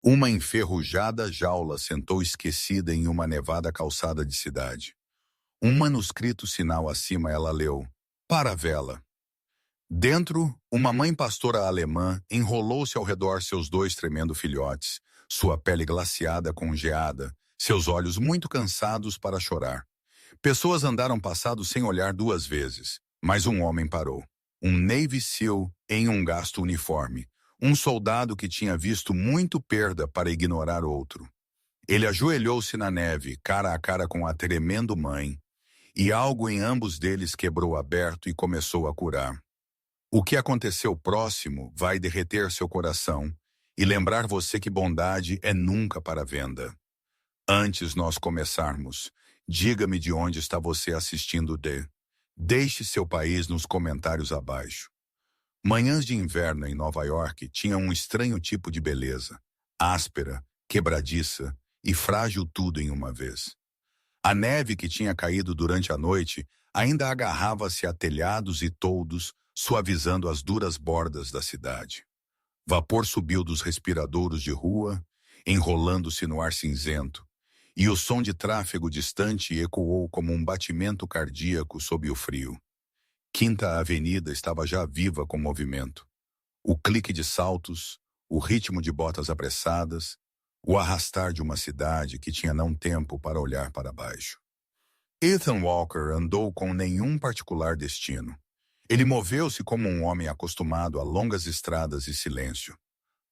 Uma enferrujada jaula sentou esquecida em uma nevada calçada de cidade. Um manuscrito sinal acima ela leu: "Para a vela". Dentro, uma mãe pastora alemã enrolou-se ao redor seus dois tremendo filhotes, sua pele glaciada com geada, seus olhos muito cansados para chorar. Pessoas andaram passados sem olhar duas vezes, mas um homem parou. Um Navy SEAL em um gasto uniforme. Um soldado que tinha visto muito perda para ignorar outro. Ele ajoelhou-se na neve, cara a cara com a tremendo mãe, e algo em ambos deles quebrou aberto e começou a curar. O que aconteceu próximo vai derreter seu coração e lembrar você que bondade é nunca para venda. Antes nós começarmos, diga-me de onde está você assistindo de. Deixe seu país nos comentários abaixo. Manhãs de inverno em Nova York tinham um estranho tipo de beleza, áspera, quebradiça e frágil tudo em uma vez. A neve que tinha caído durante a noite ainda agarrava-se a telhados e toldos, suavizando as duras bordas da cidade. Vapor subiu dos respiradouros de rua, enrolando-se no ar cinzento, e o som de tráfego distante ecoou como um batimento cardíaco sob o frio. Quinta Avenida estava já viva com movimento. O clique de saltos, o ritmo de botas apressadas, o arrastar de uma cidade que tinha não tempo para olhar para baixo. Ethan Walker andou com nenhum particular destino. Ele moveu-se como um homem acostumado a longas estradas e silêncio.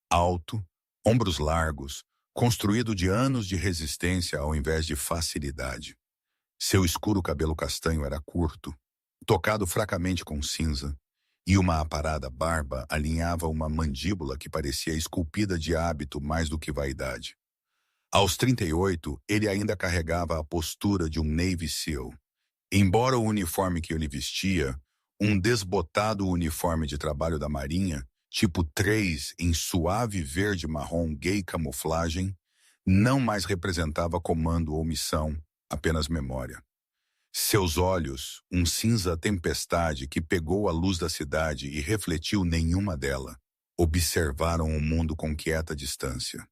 Alto, ombros largos, construído de anos de resistência ao invés de facilidade. Seu escuro cabelo castanho era curto, tocado fracamente com cinza, e uma aparada barba alinhava uma mandíbula que parecia esculpida de hábito mais do que vaidade. Aos 38, ele ainda carregava a postura de um Navy SEAL. Embora o uniforme que ele vestia, um desbotado uniforme de trabalho da Marinha, tipo 3 em suave verde-marrom gay camuflagem, não mais representava comando ou missão, apenas memória. Seus olhos, um cinza tempestade que pegou a luz da cidade e refletiu nenhuma dela, observaram o mundo com quieta distância.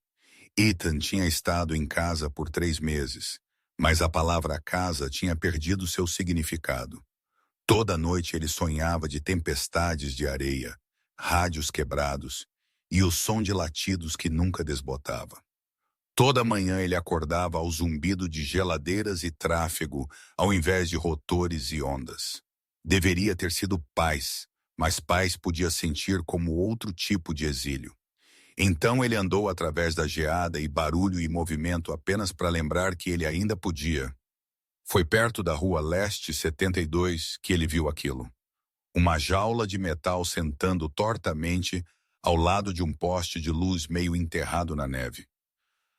Ethan tinha estado em casa por 3 meses, mas a palavra casa tinha perdido seu significado. Toda noite ele sonhava de tempestades de areia, rádios quebrados e o som de latidos que nunca desbotava. Toda manhã ele acordava ao zumbido de geladeiras e tráfego, ao invés de rotores e ondas. Deveria ter sido paz, mas paz podia sentir como outro tipo de exílio. Então ele andou através da geada e barulho e movimento apenas para lembrar que ele ainda podia. Foi perto da Rua Leste 72 que ele viu aquilo. Uma jaula de metal sentando tortamente ao lado de um poste de luz meio enterrado na neve.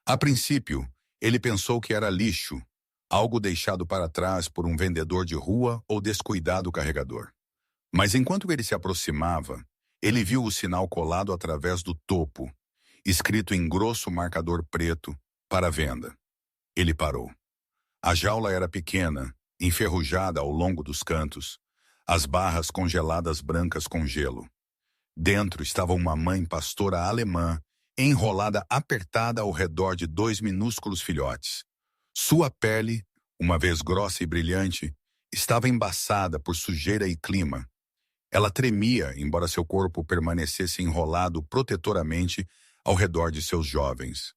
A princípio, ele pensou que era lixo, algo deixado para trás por um vendedor de rua ou descuidado carregador. Mas enquanto ele se aproximava, ele viu o sinal colado através do topo, escrito em grosso marcador preto, para venda. Ele parou. A jaula era pequena, enferrujada ao longo dos cantos, as barras congeladas brancas com gelo. Dentro estava uma mãe pastora alemã, enrolada apertada ao redor de 2 minúsculos filhotes. Sua pele, uma vez grossa e brilhante, estava embaçada por sujeira e clima. Ela tremia, embora seu corpo permanecesse enrolado protetoramente ao redor de seus jovens.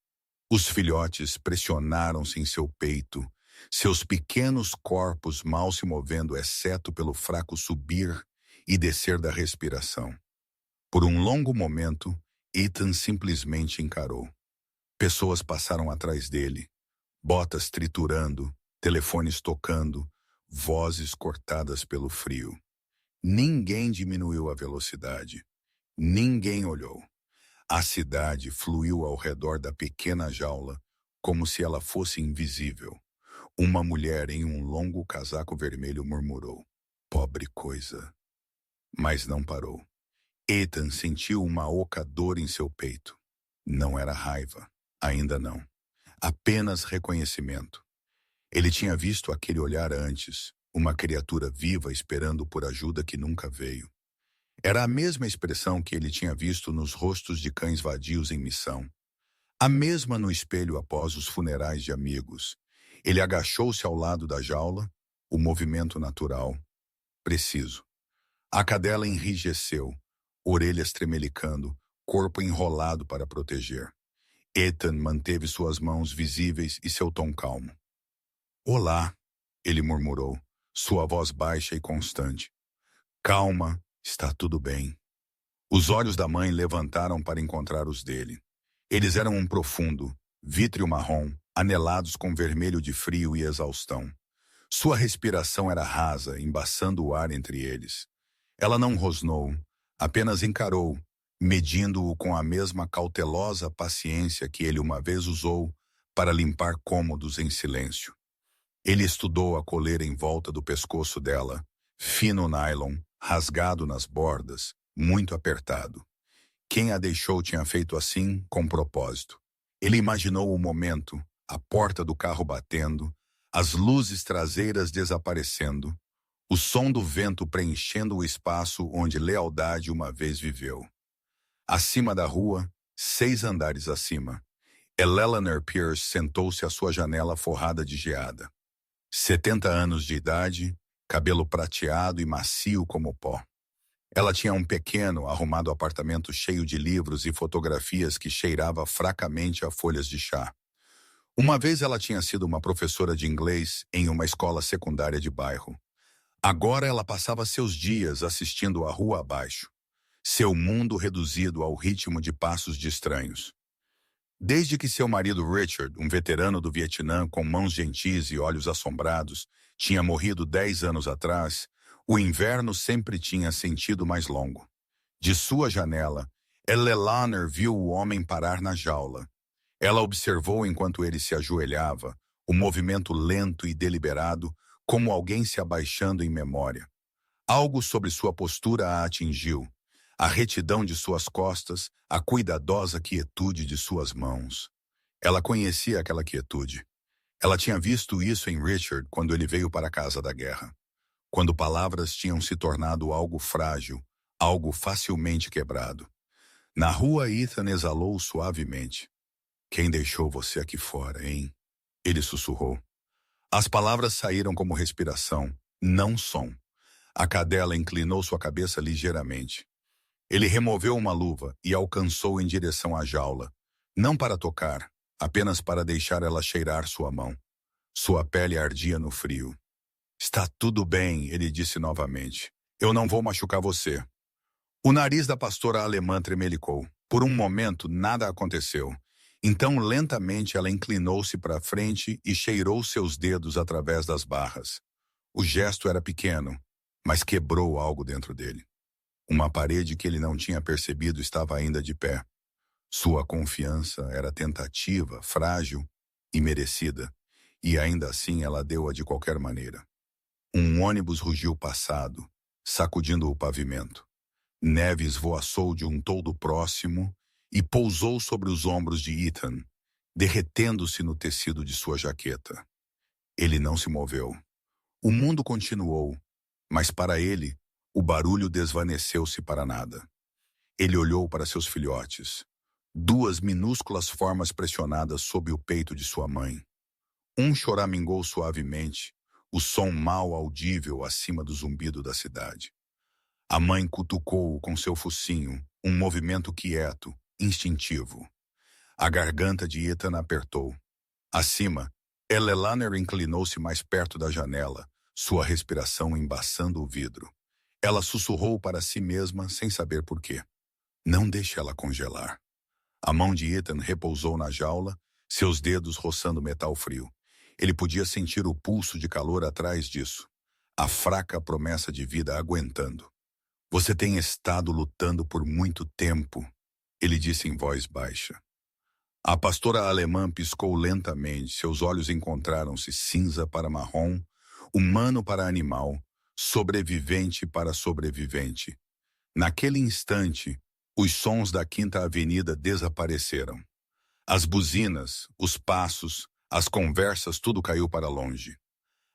Os filhotes pressionaram-se em seu peito, seus pequenos corpos mal se movendo exceto pelo fraco subir e descer da respiração. Por um longo momento, Ethan simplesmente encarou. Pessoas passaram atrás dele, botas triturando, telefones tocando, vozes cortadas pelo frio. Ninguém diminuiu a velocidade. Ninguém olhou. A cidade fluiu ao redor da pequena jaula, como se ela fosse invisível. Uma mulher em um longo casaco vermelho murmurou: "Pobre coisa." Mas não parou. Ethan sentiu uma oca dor em seu peito. Não era raiva, ainda não. Apenas reconhecimento. Ele tinha visto aquele olhar antes, uma criatura viva esperando por ajuda que nunca veio. Era a mesma expressão que ele tinha visto nos rostos de cães vadios em missão. A mesma no espelho após os funerais de amigos. Ele agachou-se ao lado da jaula, o movimento natural, preciso. A cadela enrijeceu, orelhas tremelicando, corpo enrolado para proteger. Ethan manteve suas mãos visíveis e seu tom calmo. Olá, ele murmurou, sua voz baixa e constante. Calma, está tudo bem. Os olhos da mãe levantaram para encontrar os dele. Eles eram um profundo, vítreo marrom, anelados com vermelho de frio e exaustão. Sua respiração era rasa, embaçando o ar entre eles. Ela não rosnou, apenas encarou, medindo-o com a mesma cautelosa paciência que ele uma vez usou para limpar cômodos em silêncio. Ele estudou a coleira em volta do pescoço dela, fino nylon, rasgado nas bordas, muito apertado. Quem a deixou tinha feito assim com propósito. Ele imaginou o momento, a porta do carro batendo, as luzes traseiras desaparecendo, o som do vento preenchendo o espaço onde lealdade uma vez viveu. Acima da rua, 6 andares acima, Eleanor Pierce sentou-se à sua janela forrada de geada. 70 anos de idade, cabelo prateado e macio como pó. Ela tinha um pequeno, arrumado apartamento cheio de livros e fotografias que cheirava fracamente a folhas de chá. Uma vez ela tinha sido uma professora de inglês em uma escola secundária de bairro. Agora ela passava seus dias assistindo a rua abaixo, seu mundo reduzido ao ritmo de passos de estranhos. Desde que seu marido Richard, um veterano do Vietnã com mãos gentis e olhos assombrados, tinha morrido 10 anos atrás, o inverno sempre tinha sentido mais longo. De sua janela, Eleanor viu o homem parar na jaula. Ela observou enquanto ele se ajoelhava, o movimento lento e deliberado, como alguém se abaixando em memória. Algo sobre sua postura a atingiu. A retidão de suas costas, a cuidadosa quietude de suas mãos. Ela conhecia aquela quietude. Ela tinha visto isso em Richard quando ele veio para a casa da guerra. Quando palavras tinham se tornado algo frágil, algo facilmente quebrado. Na rua, Ethan exalou suavemente. Quem deixou você aqui fora, hein? Ele sussurrou. As palavras saíram como respiração, não som. A cadela inclinou sua cabeça ligeiramente. Ele removeu uma luva e alcançou em direção à jaula. Não para tocar, apenas para deixar ela cheirar sua mão. Sua pele ardia no frio. Está tudo bem, ele disse novamente. Eu não vou machucar você. O nariz da pastora alemã tremelicou. Por um momento, nada aconteceu. Então, lentamente, ela inclinou-se para frente e cheirou seus dedos através das barras. O gesto era pequeno, mas quebrou algo dentro dele. Uma parede que ele não tinha percebido estava ainda de pé. Sua confiança era tentativa, frágil e merecida, e ainda assim ela deu-a de qualquer maneira. Um ônibus rugiu passado, sacudindo o pavimento. Neve esvoaçou de um toldo próximo e pousou sobre os ombros de Ethan, derretendo-se no tecido de sua jaqueta. Ele não se moveu. O mundo continuou, mas para ele, o barulho desvaneceu-se para nada. Ele olhou para seus filhotes, 2 minúsculas formas pressionadas sob o peito de sua mãe. Um choramingou suavemente, o som mal audível acima do zumbido da cidade. A mãe cutucou-o com seu focinho, um movimento quieto, instintivo. A garganta de Ethan apertou. Acima, Eleanor inclinou-se mais perto da janela, sua respiração embaçando o vidro. Ela sussurrou para si mesma sem saber por quê. Não deixe ela congelar. A mão de Ethan repousou na jaula, seus dedos roçando metal frio. Ele podia sentir o pulso de calor atrás disso. A fraca promessa de vida aguentando. Você tem estado lutando por muito tempo, ele disse em voz baixa. A pastora alemã piscou lentamente, seus olhos encontraram-se cinza para marrom, humano para animal, sobrevivente para sobrevivente. Naquele instante, os sons da Quinta Avenida desapareceram. As buzinas, os passos, as conversas, tudo caiu para longe.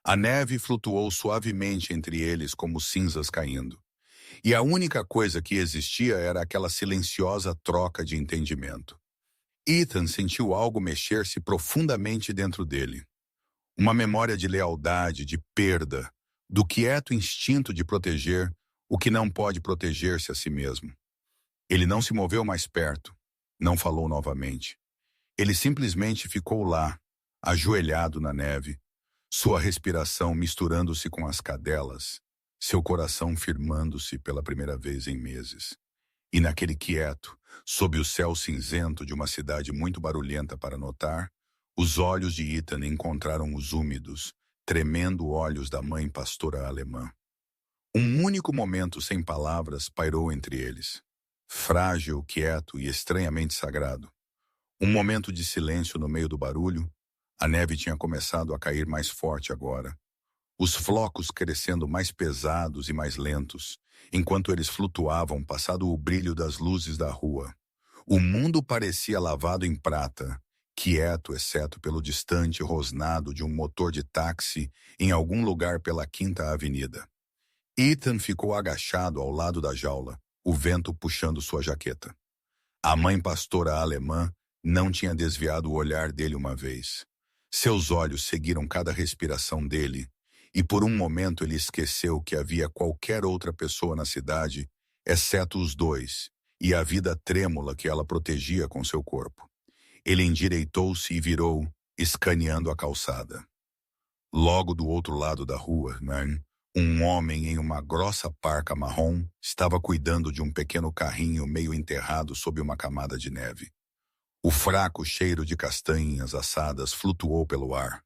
A neve flutuou suavemente entre eles como cinzas caindo. E a única coisa que existia era aquela silenciosa troca de entendimento. Ethan sentiu algo mexer-se profundamente dentro dele. Uma memória de lealdade, de perda, do quieto instinto de proteger o que não pode proteger-se a si mesmo. Ele não se moveu mais perto, não falou novamente. Ele simplesmente ficou lá, ajoelhado na neve, sua respiração misturando-se com as cadelas, seu coração firmando-se pela primeira vez em meses. E naquele quieto, sob o céu cinzento de uma cidade muito barulhenta para notar, os olhos de Ethan encontraram os úmidos, tremendo olhos da mãe pastora alemã. Um único momento sem palavras pairou entre eles. Frágil, quieto e estranhamente sagrado. Um momento de silêncio no meio do barulho. A neve tinha começado a cair mais forte agora. Os flocos crescendo mais pesados e mais lentos, enquanto eles flutuavam passado o brilho das luzes da rua. O mundo parecia lavado em prata, quieto exceto pelo distante rosnado de um motor de táxi em algum lugar pela Quinta Avenida. Ethan ficou agachado ao lado da jaula, o vento puxando sua jaqueta. A mãe pastora alemã não tinha desviado o olhar dele uma vez. Seus olhos seguiram cada respiração dele, e por um momento ele esqueceu que havia qualquer outra pessoa na cidade, exceto os dois, e a vida trêmula que ela protegia com seu corpo. Ele endireitou-se e virou, escaneando a calçada. Logo do outro lado da rua, um homem em uma grossa parca marrom estava cuidando de um pequeno carrinho meio enterrado sob uma camada de neve. O fraco cheiro de castanhas assadas flutuou pelo ar.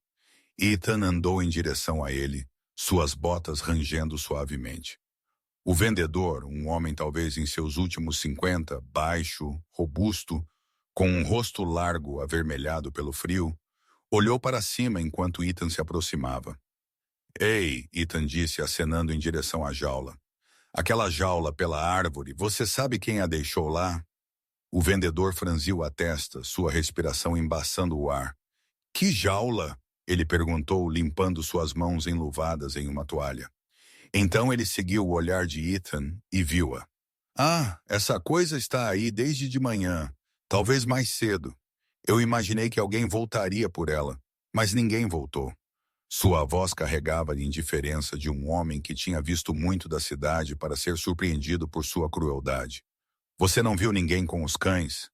Ethan andou em direção a ele, suas botas rangendo suavemente. O vendedor, um homem talvez em seus últimos 50, baixo, robusto, com um rosto largo avermelhado pelo frio, olhou para cima enquanto Ethan se aproximava. Ei, Ethan disse, acenando em direção à jaula. Aquela jaula pela árvore, você sabe quem a deixou lá? O vendedor franziu a testa, sua respiração embaçando o ar. Que jaula? Ele perguntou, limpando suas mãos enluvadas em uma toalha. Então ele seguiu o olhar de Ethan e viu-a. Ah, essa coisa está aí desde de manhã, talvez mais cedo. Eu imaginei que alguém voltaria por ela, mas ninguém voltou. Sua voz carregava a indiferença de um homem que tinha visto muito da cidade para ser surpreendido por sua crueldade. Você não viu ninguém com os cães?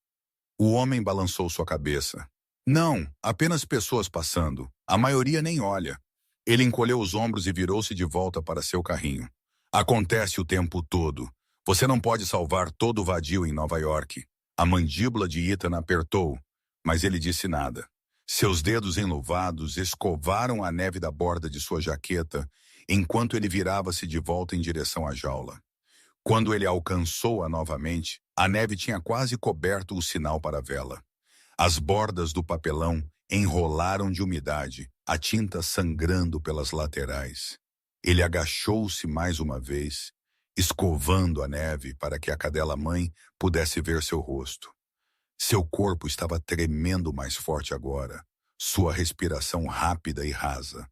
O homem balançou sua cabeça. Não, apenas pessoas passando. A maioria nem olha. Ele encolheu os ombros e virou-se de volta para seu carrinho. Acontece o tempo todo. Você não pode salvar todo o vadio em Nova York. A mandíbula de Ethan apertou, mas ele disse nada. Seus dedos enluvados escovaram a neve da borda de sua jaqueta, enquanto ele virava-se de volta em direção à jaula. Quando ele alcançou-a novamente, a neve tinha quase coberto o sinal para a vela. As bordas do papelão enrolaram de umidade, a tinta sangrando pelas laterais. Ele agachou-se mais uma vez, escovando a neve para que a cadela-mãe pudesse ver seu rosto. Seu corpo estava tremendo mais forte agora, sua respiração rápida e rasa.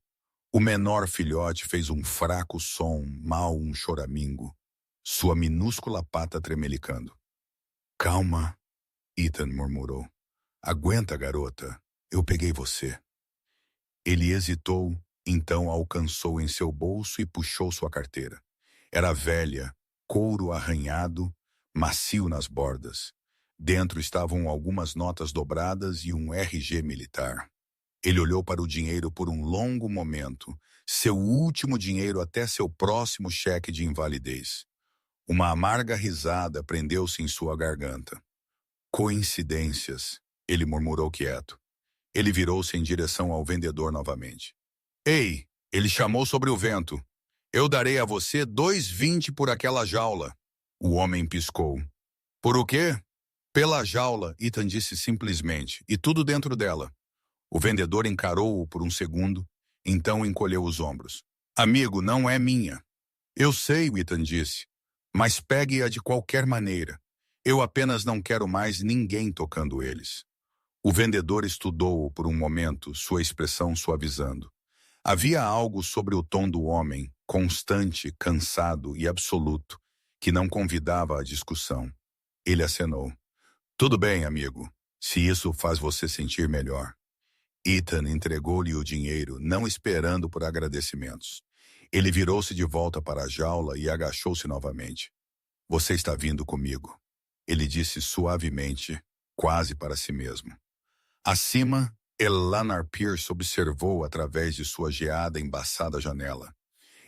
O menor filhote fez um fraco som, mal um choramingo, sua minúscula pata tremelicando. Calma, Ethan murmurou. Aguenta, garota, eu peguei você. Ele hesitou, então alcançou em seu bolso e puxou sua carteira. Era velha, couro arranhado, macio nas bordas. Dentro estavam algumas notas dobradas e um RG militar. Ele olhou para o dinheiro por um longo momento, seu último dinheiro até seu próximo cheque de invalidez. Uma amarga risada prendeu-se em sua garganta. Coincidências, ele murmurou quieto. Ele virou-se em direção ao vendedor novamente. Ei, ele chamou sobre o vento. Eu darei a você 2,20 por aquela jaula. O homem piscou. Por o quê? Pela jaula, Ethan disse simplesmente, e tudo dentro dela. O vendedor encarou-o por um segundo, então encolheu os ombros. Amigo, não é minha. Eu sei, Ethan disse, mas pegue-a de qualquer maneira. Eu apenas não quero mais ninguém tocando eles. O vendedor estudou-o por um momento, sua expressão suavizando. Havia algo sobre o tom do homem, constante, cansado e absoluto, que não convidava à discussão. Ele acenou. Tudo bem, amigo. Se isso faz você sentir melhor. Ethan entregou-lhe o dinheiro, não esperando por agradecimentos. Ele virou-se de volta para a jaula e agachou-se novamente. Você está vindo comigo, ele disse suavemente, quase para si mesmo. Acima, Eleanor Pierce observou através de sua geada embaçada janela.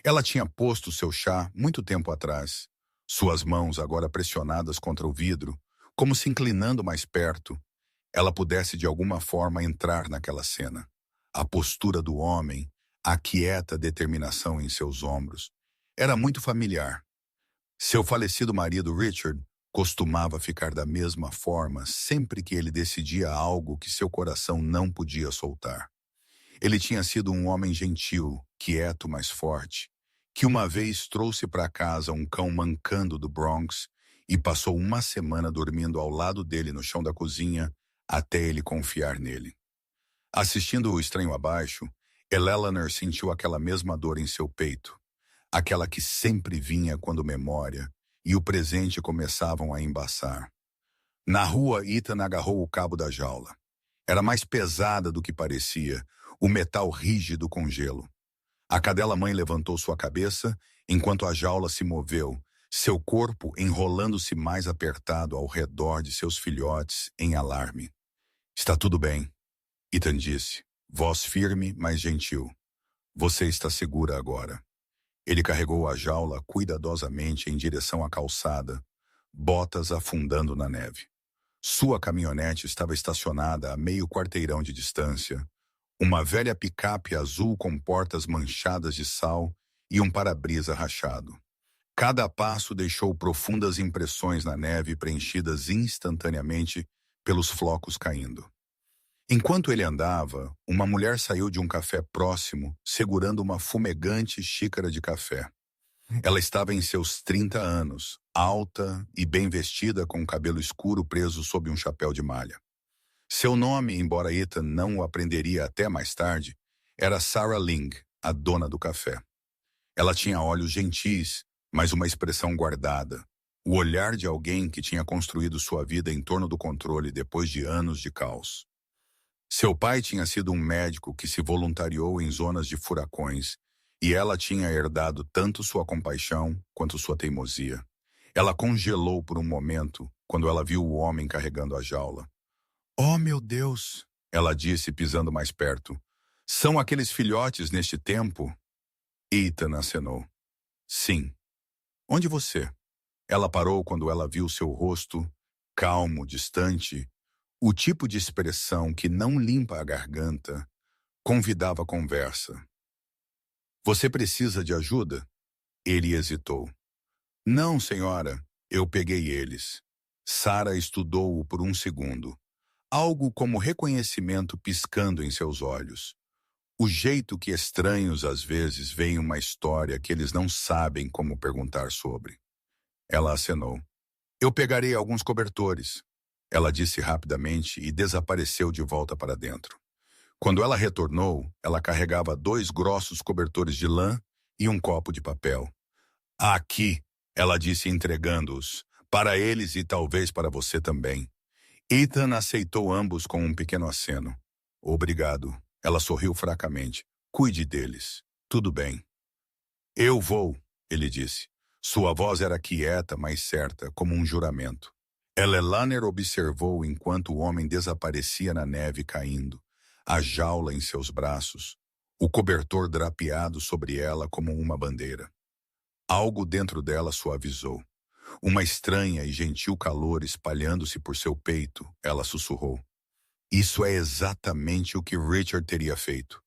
Ela tinha posto seu chá muito tempo atrás, suas mãos agora pressionadas contra o vidro, como se inclinando mais perto, ela pudesse de alguma forma entrar naquela cena. A postura do homem, a quieta determinação em seus ombros, era muito familiar. Seu falecido marido Richard costumava ficar da mesma forma sempre que ele decidia algo que seu coração não podia soltar. Ele tinha sido um homem gentil, quieto, mas forte, que uma vez trouxe para casa um cão mancando do Bronx e passou uma semana dormindo ao lado dele no chão da cozinha até ele confiar nele. Assistindo o estranho abaixo, Eleanor sentiu aquela mesma dor em seu peito, aquela que sempre vinha quando memória e o presente começavam a embaçar. Na rua, Ethan agarrou o cabo da jaula. Era mais pesada do que parecia, o metal rígido com gelo. A cadela-mãe levantou sua cabeça enquanto a jaula se moveu, seu corpo enrolando-se mais apertado ao redor de seus filhotes em alarme. Está tudo bem, Ethan disse, voz firme, mas gentil. Você está segura agora. Ele carregou a jaula cuidadosamente em direção à calçada, botas afundando na neve. Sua caminhonete estava estacionada a meio quarteirão de distância, uma velha picape azul com portas manchadas de sal e um para-brisa rachado. Cada passo deixou profundas impressões na neve preenchidas instantaneamente pelos flocos caindo. Enquanto ele andava, uma mulher saiu de um café próximo, segurando uma fumegante xícara de café. Ela estava em seus 30 anos, alta e bem vestida com o cabelo escuro preso sob um chapéu de malha. Seu nome, embora Ethan não o aprenderia até mais tarde, era Sarah Ling, a dona do café. Ela tinha olhos gentis, mas uma expressão guardada, o olhar de alguém que tinha construído sua vida em torno do controle depois de anos de caos. Seu pai tinha sido um médico que se voluntariou em zonas de furacões, e ela tinha herdado tanto sua compaixão quanto sua teimosia. Ela congelou por um momento quando ela viu o homem carregando a jaula. "Oh, meu Deus!" ela disse, pisando mais perto. "São aqueles filhotes neste tempo?" Ethan acenou. "Sim." "Onde você?" Ela parou quando ela viu seu rosto, calmo, distante, o tipo de expressão que não limpa a garganta, convidava a conversa. "Você precisa de ajuda?" Ele hesitou. "Não, senhora, eu peguei eles." Sarah estudou-o por um segundo. Algo como reconhecimento piscando em seus olhos. O jeito que estranhos às vezes veem uma história que eles não sabem como perguntar sobre. Ela acenou. "Eu pegarei alguns cobertores." Ela disse rapidamente e desapareceu de volta para dentro. Quando ela retornou, ela carregava 2 grossos cobertores de lã e um copo de papel. "Aqui," ela disse entregando-os, "para eles e talvez para você também." Ethan aceitou ambos com um pequeno aceno. "Obrigado." Ela sorriu fracamente. "Cuide deles. Tudo bem." "Eu vou," ele disse. Sua voz era quieta, mas certa, como um juramento. Eleanor observou enquanto o homem desaparecia na neve caindo, a jaula em seus braços, o cobertor drapeado sobre ela como uma bandeira. Algo dentro dela suavizou. Uma estranha e gentil calor espalhando-se por seu peito, ela sussurrou. Isso é exatamente o que Richard teria feito.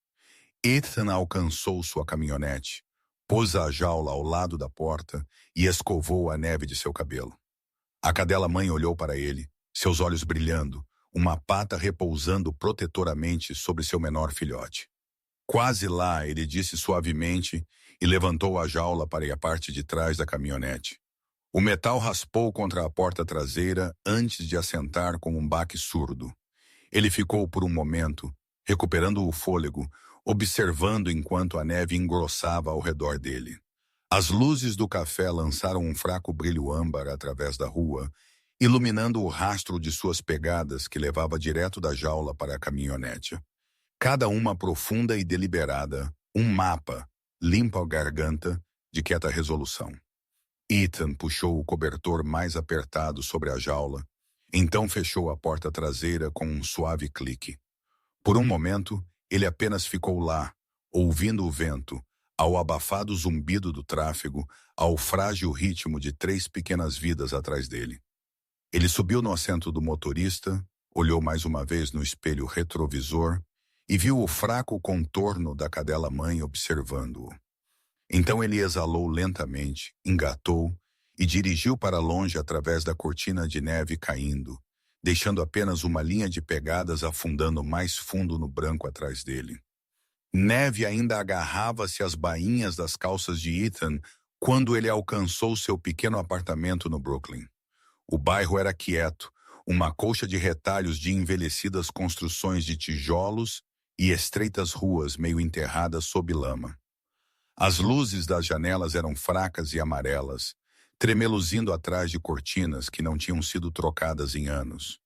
Ethan alcançou sua caminhonete, pôs a jaula ao lado da porta e escovou a neve de seu cabelo. A cadela-mãe olhou para ele, seus olhos brilhando, uma pata repousando protetoramente sobre seu menor filhote. "Quase lá," ele disse suavemente e levantou a jaula para a parte de trás da caminhonete. O metal raspou contra a porta traseira antes de assentar com um baque surdo. Ele ficou por um momento, recuperando o fôlego, observando enquanto a neve engrossava ao redor dele. As luzes do café lançaram um fraco brilho âmbar através da rua, iluminando o rastro de suas pegadas que levava direto da jaula para a caminhonete. Cada uma profunda e deliberada, um mapa, limpo à garganta, de quieta resolução. Ethan puxou o cobertor mais apertado sobre a jaula, então fechou a porta traseira com um suave clique. Por um momento, ele apenas ficou lá, ouvindo o vento, ao abafado zumbido do tráfego, ao frágil ritmo de 3 pequenas vidas atrás dele. Ele subiu no assento do motorista, olhou mais uma vez no espelho retrovisor e viu o fraco contorno da cadela-mãe observando-o. Então ele exalou lentamente, engatou e dirigiu para longe através da cortina de neve caindo, deixando apenas uma linha de pegadas afundando mais fundo no branco atrás dele. Neve ainda agarrava-se às bainhas das calças de Ethan quando ele alcançou seu pequeno apartamento no Brooklyn. O bairro era quieto, uma colcha de retalhos de envelhecidas construções de tijolos e estreitas ruas meio enterradas sob lama. As luzes das janelas eram fracas e amarelas, tremeluzindo atrás de cortinas que não tinham sido trocadas em anos.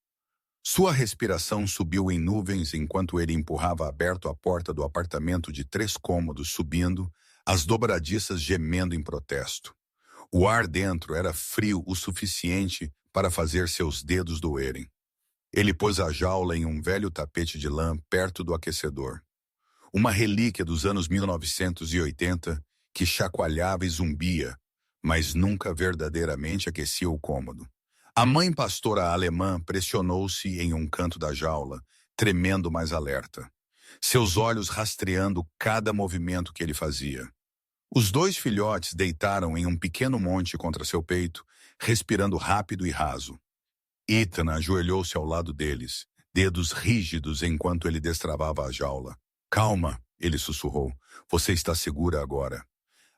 Sua respiração subiu em nuvens enquanto ele empurrava aberto a porta do apartamento de 3 cômodos subindo, as dobradiças gemendo em protesto. O ar dentro era frio o suficiente para fazer seus dedos doerem. Ele pôs a jaula em um velho tapete de lã perto do aquecedor. Uma relíquia dos anos 1980 que chacoalhava e zumbia, mas nunca verdadeiramente aquecia o cômodo. A mãe pastora alemã pressionou-se em um canto da jaula, tremendo mais alerta, seus olhos rastreando cada movimento que ele fazia. Os 2 filhotes deitaram em um pequeno monte contra seu peito, respirando rápido e raso. Ethan ajoelhou-se ao lado deles, dedos rígidos enquanto ele destravava a jaula. Calma, ele sussurrou. Você está segura agora.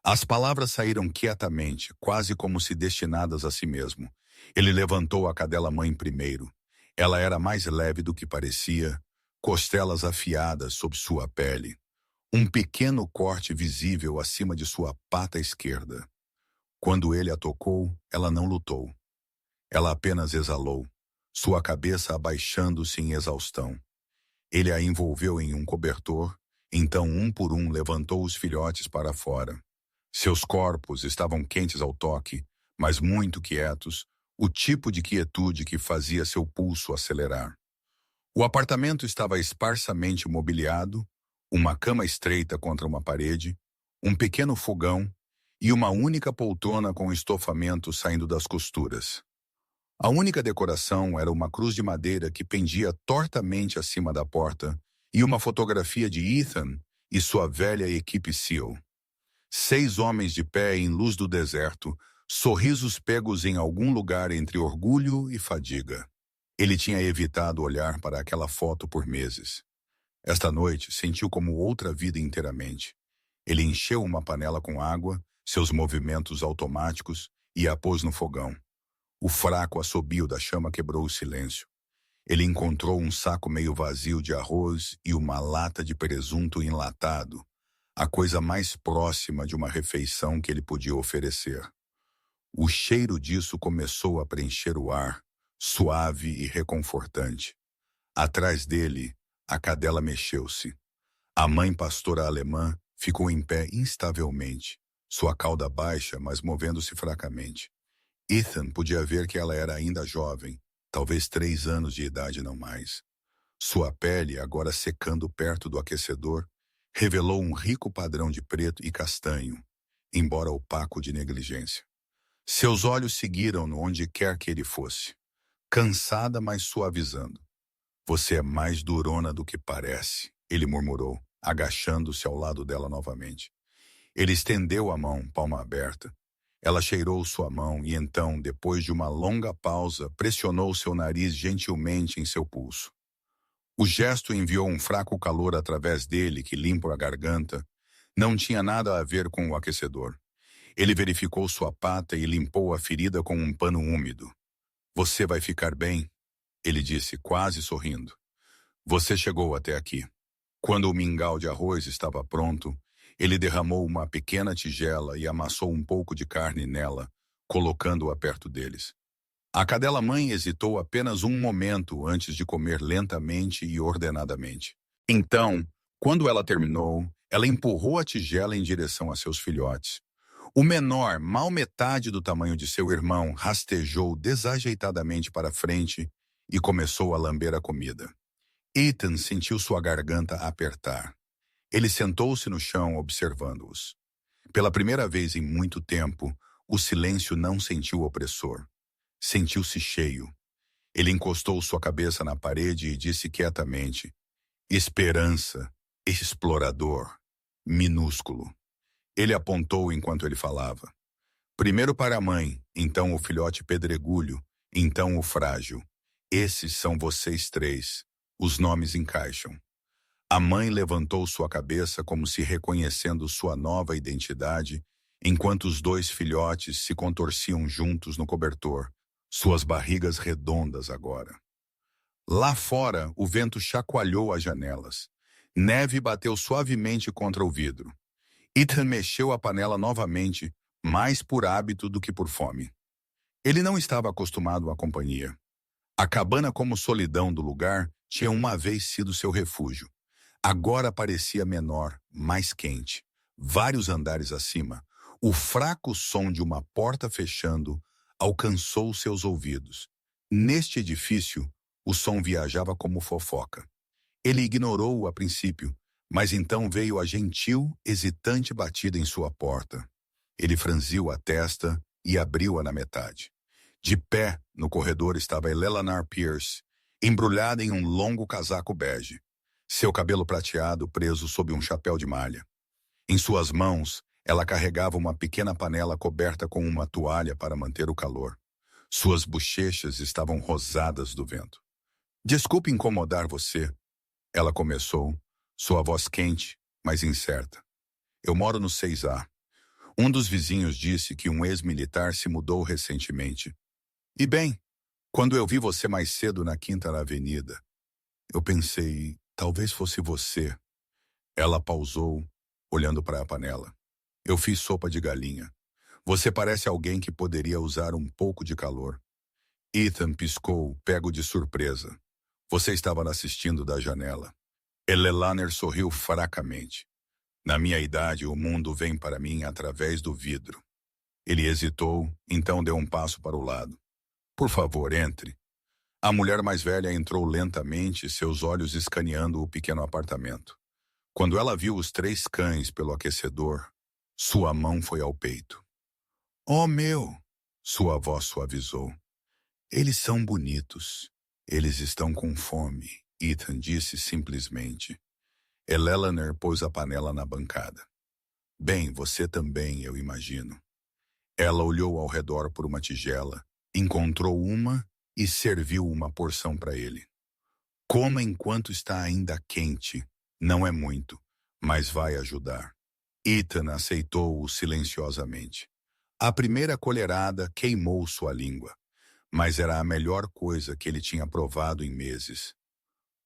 As palavras saíram quietamente, quase como se destinadas a si mesmo. Ele levantou a cadela-mãe primeiro. Ela era mais leve do que parecia, costelas afiadas sob sua pele. Um pequeno corte visível acima de sua pata esquerda. Quando ele a tocou, ela não lutou. Ela apenas exalou, sua cabeça abaixando-se em exaustão. Ele a envolveu em um cobertor, então um por um levantou os filhotes para fora. Seus corpos estavam quentes ao toque, mas muito quietos, o tipo de quietude que fazia seu pulso acelerar. O apartamento estava esparsamente mobiliado, uma cama estreita contra uma parede, um pequeno fogão e uma única poltrona com estofamento saindo das costuras. A única decoração era uma cruz de madeira que pendia tortamente acima da porta e uma fotografia de Ethan e sua velha equipe SEAL. 6 homens de pé em luz do deserto, sorrisos pegos em algum lugar entre orgulho e fadiga. Ele tinha evitado olhar para aquela foto por meses. Esta noite sentiu como outra vida inteiramente. Ele encheu uma panela com água, seus movimentos automáticos, e a pôs no fogão. O fraco assobio da chama quebrou o silêncio. Ele encontrou um saco meio vazio de arroz e uma lata de presunto enlatado, a coisa mais próxima de uma refeição que ele podia oferecer. O cheiro disso começou a preencher o ar, suave e reconfortante. Atrás dele, a cadela mexeu-se. A mãe pastora alemã ficou em pé instavelmente, sua cauda baixa, mas movendo-se fracamente. Ethan podia ver que ela era ainda jovem, talvez 3 anos de idade não mais. Sua pele, agora secando perto do aquecedor, revelou um rico padrão de preto e castanho, embora opaco de negligência. Seus olhos seguiram-no onde quer que ele fosse, cansada, mas suavizando. Você é mais durona do que parece, ele murmurou, agachando-se ao lado dela novamente. Ele estendeu a mão, palma aberta. Ela cheirou sua mão e então, depois de uma longa pausa, pressionou seu nariz gentilmente em seu pulso. O gesto enviou um fraco calor através dele que, limpo a garganta, não tinha nada a ver com o aquecedor. Ele verificou sua pata e limpou a ferida com um pano úmido. Você vai ficar bem, ele disse, quase sorrindo. Você chegou até aqui. Quando o mingau de arroz estava pronto, ele derramou uma pequena tigela e amassou um pouco de carne nela, colocando-a perto deles. A cadela-mãe hesitou apenas um momento antes de comer lentamente e ordenadamente. Então, quando ela terminou, ela empurrou a tigela em direção a seus filhotes. O menor, mal metade do tamanho de seu irmão, rastejou desajeitadamente para frente e começou a lamber a comida. Ethan sentiu sua garganta apertar. Ele sentou-se no chão observando-os. Pela primeira vez em muito tempo, o silêncio não sentiu opressor. Sentiu-se cheio. Ele encostou sua cabeça na parede e disse quietamente: Esperança, explorador, minúsculo. Ele apontou enquanto ele falava. Primeiro para a mãe, então o filhote pedregulho, então o frágil. Esses são vocês três. Os nomes encaixam. A mãe levantou sua cabeça como se reconhecendo sua nova identidade, enquanto os dois filhotes se contorciam juntos no cobertor, suas barrigas redondas agora. Lá fora, o vento chacoalhou as janelas. Neve bateu suavemente contra o vidro. Ethan mexeu a panela novamente, mais por hábito do que por fome. Ele não estava acostumado à companhia. A cabana como solidão do lugar tinha uma vez sido seu refúgio. Agora parecia menor, mais quente. Vários andares acima, o fraco som de uma porta fechando alcançou seus ouvidos. Neste edifício, o som viajava como fofoca. Ele ignorou-o a princípio, mas então veio a gentil, hesitante batida em sua porta. Ele franziu a testa e abriu-a na metade. De pé, no corredor estava Eleanor Pierce, embrulhada em um longo casaco bege, seu cabelo prateado preso sob um chapéu de malha. Em suas mãos, ela carregava uma pequena panela coberta com uma toalha para manter o calor. Suas bochechas estavam rosadas do vento. Desculpe incomodar você, ela começou, sua voz quente, mas incerta. Eu moro no 6A. Um dos vizinhos disse que um ex-militar se mudou recentemente. E bem, quando eu vi você mais cedo na Quinta Avenida, eu pensei, talvez fosse você. Ela pausou, olhando para a panela. Eu fiz sopa de galinha. Você parece alguém que poderia usar um pouco de calor. Ethan piscou, pego de surpresa. Você estava assistindo da janela. Eleanor sorriu fracamente. Na minha idade, o mundo vem para mim através do vidro. Ele hesitou, então deu um passo para o lado. Por favor, entre. A mulher mais velha entrou lentamente, seus olhos escaneando o pequeno apartamento. Quando ela viu os 3 cães pelo aquecedor, sua mão foi ao peito. Oh, meu! Sua voz suavizou. Eles são bonitos. Eles estão com fome, Ethan disse simplesmente. Eleanor pôs a panela na bancada. Bem, você também, eu imagino. Ela olhou ao redor por uma tigela, encontrou uma e serviu uma porção para ele. Coma enquanto está ainda quente. Não é muito, mas vai ajudar. Ethan aceitou-o silenciosamente. A primeira colherada queimou sua língua, mas era a melhor coisa que ele tinha provado em meses.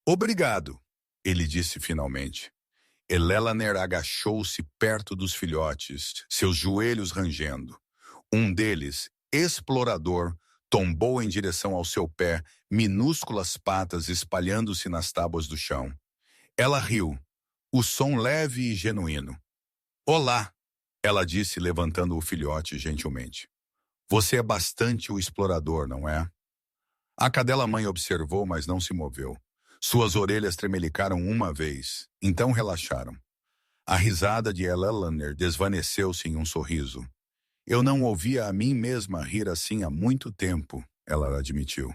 Obrigado, ele disse finalmente. Eleanor agachou-se perto dos filhotes, seus joelhos rangendo. Um deles, explorador, tombou em direção ao seu pé, minúsculas patas espalhando-se nas tábuas do chão. Ela riu, o som leve e genuíno. Olá, ela disse levantando o filhote gentilmente. Você é bastante o explorador, não é? A cadela-mãe observou, mas não se moveu. Suas orelhas tremelicaram uma vez, então relaxaram. A risada de Eleanor desvaneceu-se em um sorriso. Eu não ouvia a mim mesma rir assim há muito tempo, ela admitiu.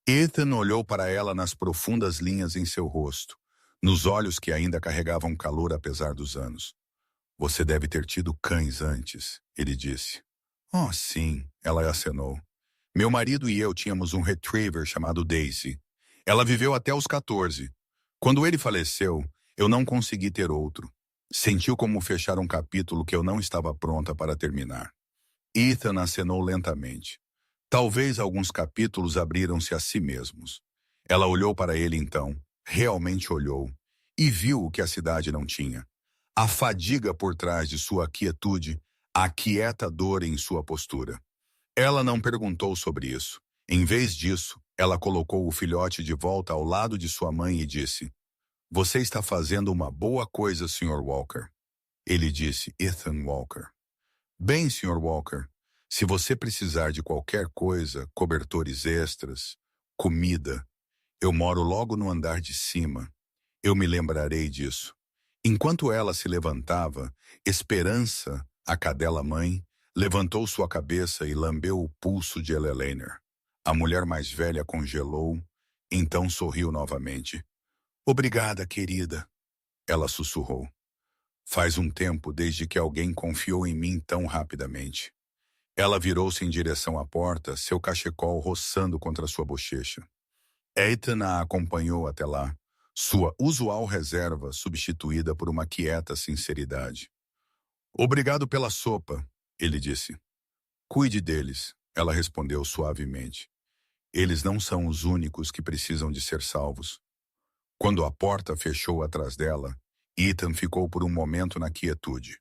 Ethan olhou para ela nas profundas linhas em seu rosto, nos olhos que ainda carregavam calor apesar dos anos. Você deve ter tido cães antes, ele disse. Oh, sim, ela acenou. Meu marido e eu tínhamos um retriever chamado Daisy. Ela viveu até os 14. Quando ele faleceu, eu não consegui ter outro. Sentiu como fechar um capítulo que eu não estava pronta para terminar. Ethan acenou lentamente. Talvez alguns capítulos abriram-se a si mesmos. Ela olhou para ele então, realmente olhou, e viu o que a cidade não tinha. A fadiga por trás de sua quietude, a quieta dor em sua postura. Ela não perguntou sobre isso. Em vez disso, ela colocou o filhote de volta ao lado de sua mãe e disse: Você está fazendo uma boa coisa, Sr. Walker. Ele disse: Ethan Walker. Bem, Sr. Walker, se você precisar de qualquer coisa, cobertores extras, comida, eu moro logo no andar de cima. Eu me lembrarei disso. Enquanto ela se levantava, Esperança, a cadela-mãe, levantou sua cabeça e lambeu o pulso de Elelaner. A mulher mais velha congelou, então sorriu novamente. Obrigada, querida, ela sussurrou. Faz um tempo desde que alguém confiou em mim tão rapidamente. Ela virou-se em direção à porta, seu cachecol roçando contra sua bochecha. Ethan a acompanhou até lá, sua usual reserva substituída por uma quieta sinceridade. Obrigado pela sopa, ele disse. Cuide deles, ela respondeu suavemente. Eles não são os únicos que precisam de ser salvos. Quando a porta fechou atrás dela, Ethan ficou por um momento na quietude.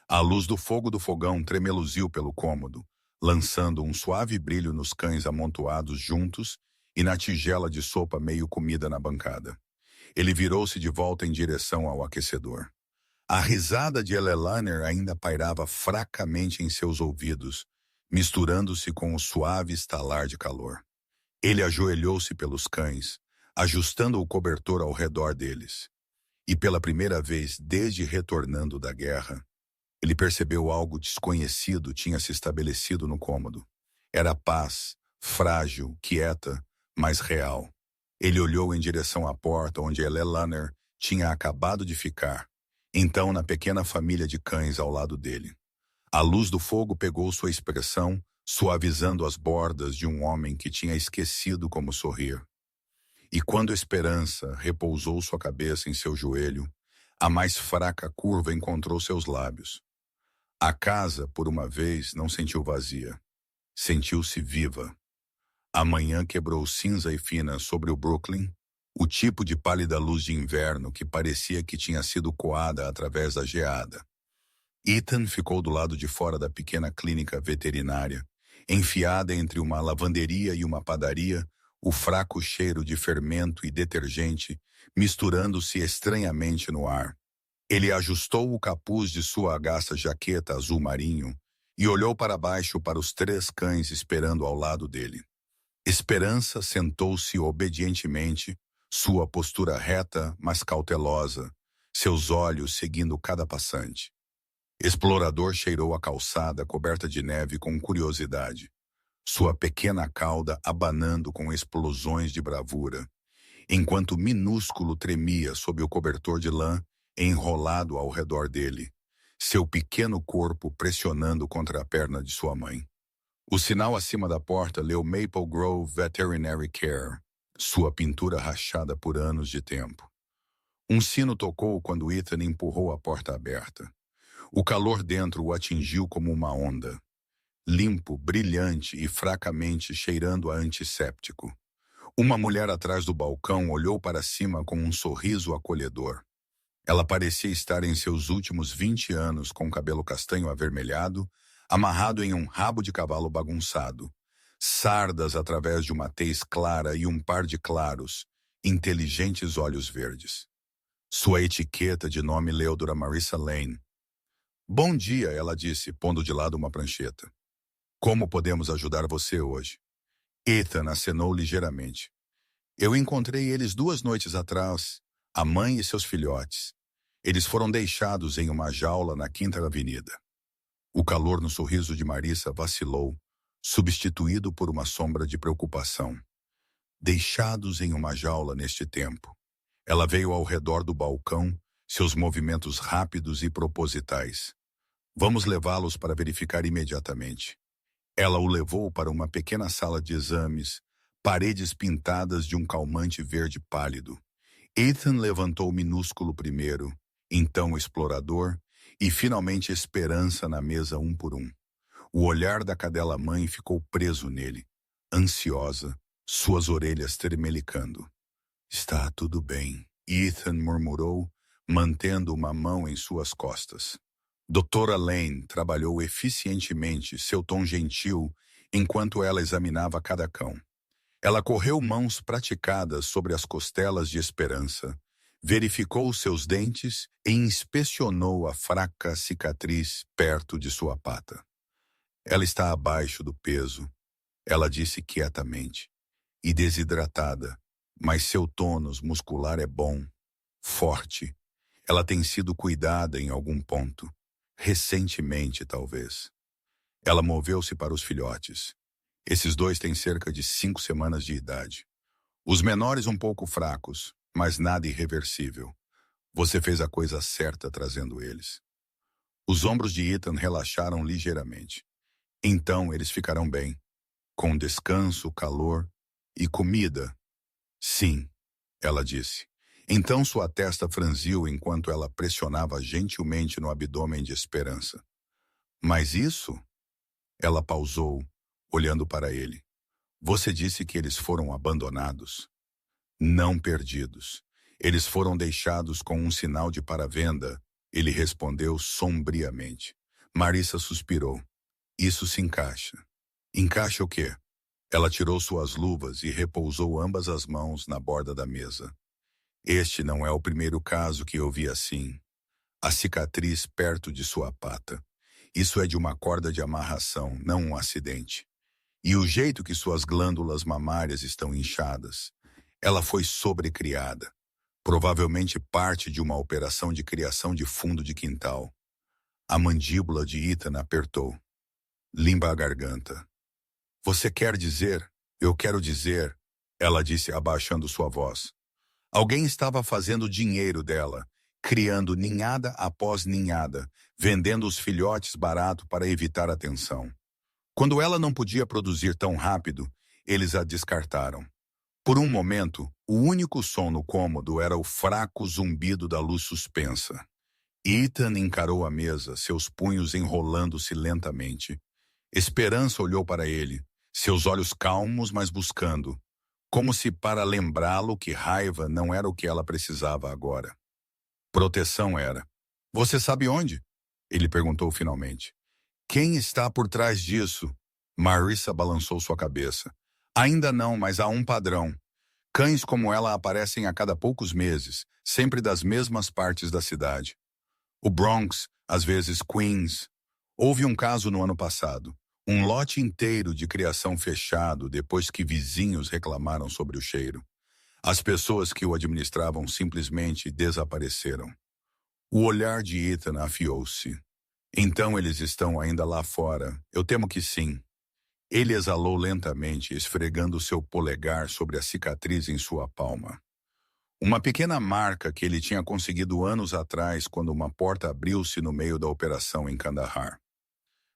A luz do fogo do fogão tremeluziu pelo cômodo, lançando um suave brilho nos cães amontoados juntos e na tigela de sopa meio comida na bancada. Ele virou-se de volta em direção ao aquecedor. A risada de Elelaner ainda pairava fracamente em seus ouvidos, misturando-se com o suave estalar de calor. Ele ajoelhou-se pelos cães, ajustando o cobertor ao redor deles. E pela primeira vez desde retornando da guerra, ele percebeu algo desconhecido tinha se estabelecido no cômodo. Era paz, frágil, quieta, mas real. Ele olhou em direção à porta onde Elelaner tinha acabado de ficar, então na pequena família de cães ao lado dele. A luz do fogo pegou sua expressão, suavizando as bordas de um homem que tinha esquecido como sorrir. E quando Esperança repousou sua cabeça em seu joelho, a mais fraca curva encontrou seus lábios. A casa, por uma vez, não sentiu vazia. Sentiu-se viva. A manhã quebrou cinza e fina sobre o Brooklyn, o tipo de pálida luz de inverno que parecia que tinha sido coada através da geada. Ethan ficou do lado de fora da pequena clínica veterinária, enfiada entre uma lavanderia e uma padaria, o fraco cheiro de fermento e detergente misturando-se estranhamente no ar. Ele ajustou o capuz de sua gasta jaqueta azul marinho e olhou para baixo para os 3 cães esperando ao lado dele. Esperança sentou-se obedientemente, sua postura reta, mas cautelosa, seus olhos seguindo cada passante. Explorador cheirou a calçada coberta de neve com curiosidade, sua pequena cauda abanando com explosões de bravura, enquanto minúsculo tremia sob o cobertor de lã enrolado ao redor dele, seu pequeno corpo pressionando contra a perna de sua mãe. O sinal acima da porta leu Maple Grove Veterinary Care, sua pintura rachada por anos de tempo. Um sino tocou quando Ethan empurrou a porta aberta. O calor dentro o atingiu como uma onda, limpo, brilhante e fracamente cheirando a antisséptico. Uma mulher atrás do balcão olhou para cima com um sorriso acolhedor. Ela parecia estar em seus últimos 20 anos com cabelo castanho avermelhado, amarrado em um rabo de cavalo bagunçado, sardas através de uma tez clara e um par de claros, inteligentes olhos verdes. Sua etiqueta de nome leu Dra. Marissa Lane. Bom dia, ela disse, pondo de lado uma prancheta. Como podemos ajudar você hoje? Ethan acenou ligeiramente. Eu encontrei eles 2 noites atrás, a mãe e seus filhotes. Eles foram deixados em uma jaula na 5ª Avenida. O calor no sorriso de Marissa vacilou, substituído por uma sombra de preocupação. Deixados em uma jaula neste tempo. Ela veio ao redor do balcão, seus movimentos rápidos e propositais. Vamos levá-los para verificar imediatamente. Ela o levou para uma pequena sala de exames, paredes pintadas de um calmante verde pálido. Ethan levantou o minúsculo primeiro, então o explorador, e finalmente Esperança na mesa um por um. O olhar da cadela-mãe ficou preso nele, ansiosa, suas orelhas tremelicando. Está tudo bem, Ethan murmurou, mantendo uma mão em suas costas. Doutora Lane trabalhou eficientemente, seu tom gentil, enquanto ela examinava cada cão. Ela correu mãos praticadas sobre as costelas de Esperança, verificou seus dentes e inspecionou a fraca cicatriz perto de sua pata. Ela está abaixo do peso, ela disse quietamente, e desidratada, mas seu tônus muscular é bom, forte. Ela tem sido cuidada em algum ponto, recentemente talvez. Ela moveu-se para os filhotes. Esses dois têm cerca de 5 semanas de idade. Os menores um pouco fracos, mas nada irreversível. Você fez a coisa certa trazendo eles. Os ombros de Ethan relaxaram ligeiramente. Então eles ficarão bem, com descanso, calor e comida. Sim, ela disse. Então sua testa franziu enquanto ela pressionava gentilmente no abdômen de Esperança. Mas isso? Ela pausou, olhando para ele. Você disse que eles foram abandonados. Não perdidos. Eles foram deixados com um sinal de para-venda. Ele respondeu sombriamente. Marissa suspirou. Isso se encaixa. Encaixa o quê? Ela tirou suas luvas e repousou ambas as mãos na borda da mesa. Este não é o primeiro caso que eu vi assim. A cicatriz perto de sua pata. Isso é de uma corda de amarração, não um acidente. E o jeito que suas glândulas mamárias estão inchadas. Ela foi sobrecriada. Provavelmente parte de uma operação de criação de fundo de quintal. A mandíbula de Ethan apertou. Limpa a garganta. Você quer dizer? Eu quero dizer, ela disse abaixando sua voz. Alguém estava fazendo dinheiro dela, criando ninhada após ninhada, vendendo os filhotes barato para evitar a tensão. Quando ela não podia produzir tão rápido, eles a descartaram. Por um momento, o único som no cômodo era o fraco zumbido da luz suspensa. Ethan encarou a mesa, seus punhos enrolando-se lentamente. Esperança olhou para ele, seus olhos calmos, mas buscando, como se para lembrá-lo que raiva não era o que ela precisava agora. Proteção era. Você sabe onde? Ele perguntou finalmente. Quem está por trás disso? Marissa balançou sua cabeça. Ainda não, mas há um padrão. Cães como ela aparecem a cada poucos meses, sempre das mesmas partes da cidade. O Bronx, às vezes Queens. Houve um caso no ano passado. Um lote inteiro de criação fechado depois que vizinhos reclamaram sobre o cheiro. As pessoas que o administravam simplesmente desapareceram. O olhar de Ethan afiou-se. Então eles estão ainda lá fora. Eu temo que sim. Ele exalou lentamente, esfregando seu polegar sobre a cicatriz em sua palma. Uma pequena marca que ele tinha conseguido anos atrás quando uma porta abriu-se no meio da operação em Kandahar.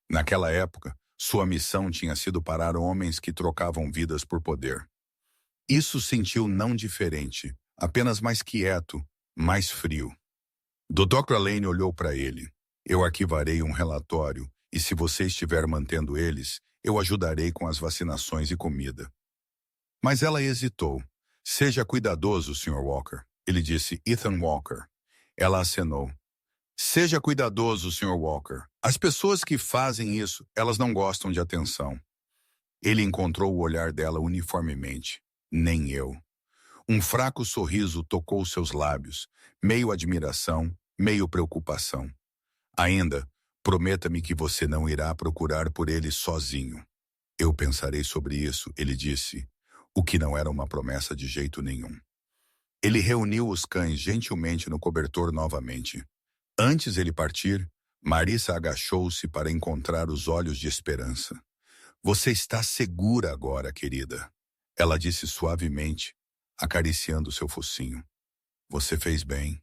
Naquela época, sua missão tinha sido parar homens que trocavam vidas por poder. Isso sentiu não diferente, apenas mais quieto, mais frio. Dr. Lane olhou para ele. Eu arquivarei um relatório e se você estiver mantendo eles, eu ajudarei com as vacinações e comida. Mas ela hesitou. Seja cuidadoso, Sr. Walker. Ele disse Ethan Walker. Ela acenou. Seja cuidadoso, Sr. Walker. As pessoas que fazem isso, elas não gostam de atenção. Ele encontrou o olhar dela uniformemente. Nem eu. Um fraco sorriso tocou seus lábios, meio admiração, meio preocupação. Ainda, prometa-me que você não irá procurar por ele sozinho. Eu pensarei sobre isso, ele disse, o que não era uma promessa de jeito nenhum. Ele reuniu os cães gentilmente no cobertor novamente. Antes de ele partir, Marissa agachou-se para encontrar os olhos de Esperança. Você está segura agora, querida. Ela disse suavemente, acariciando seu focinho. Você fez bem.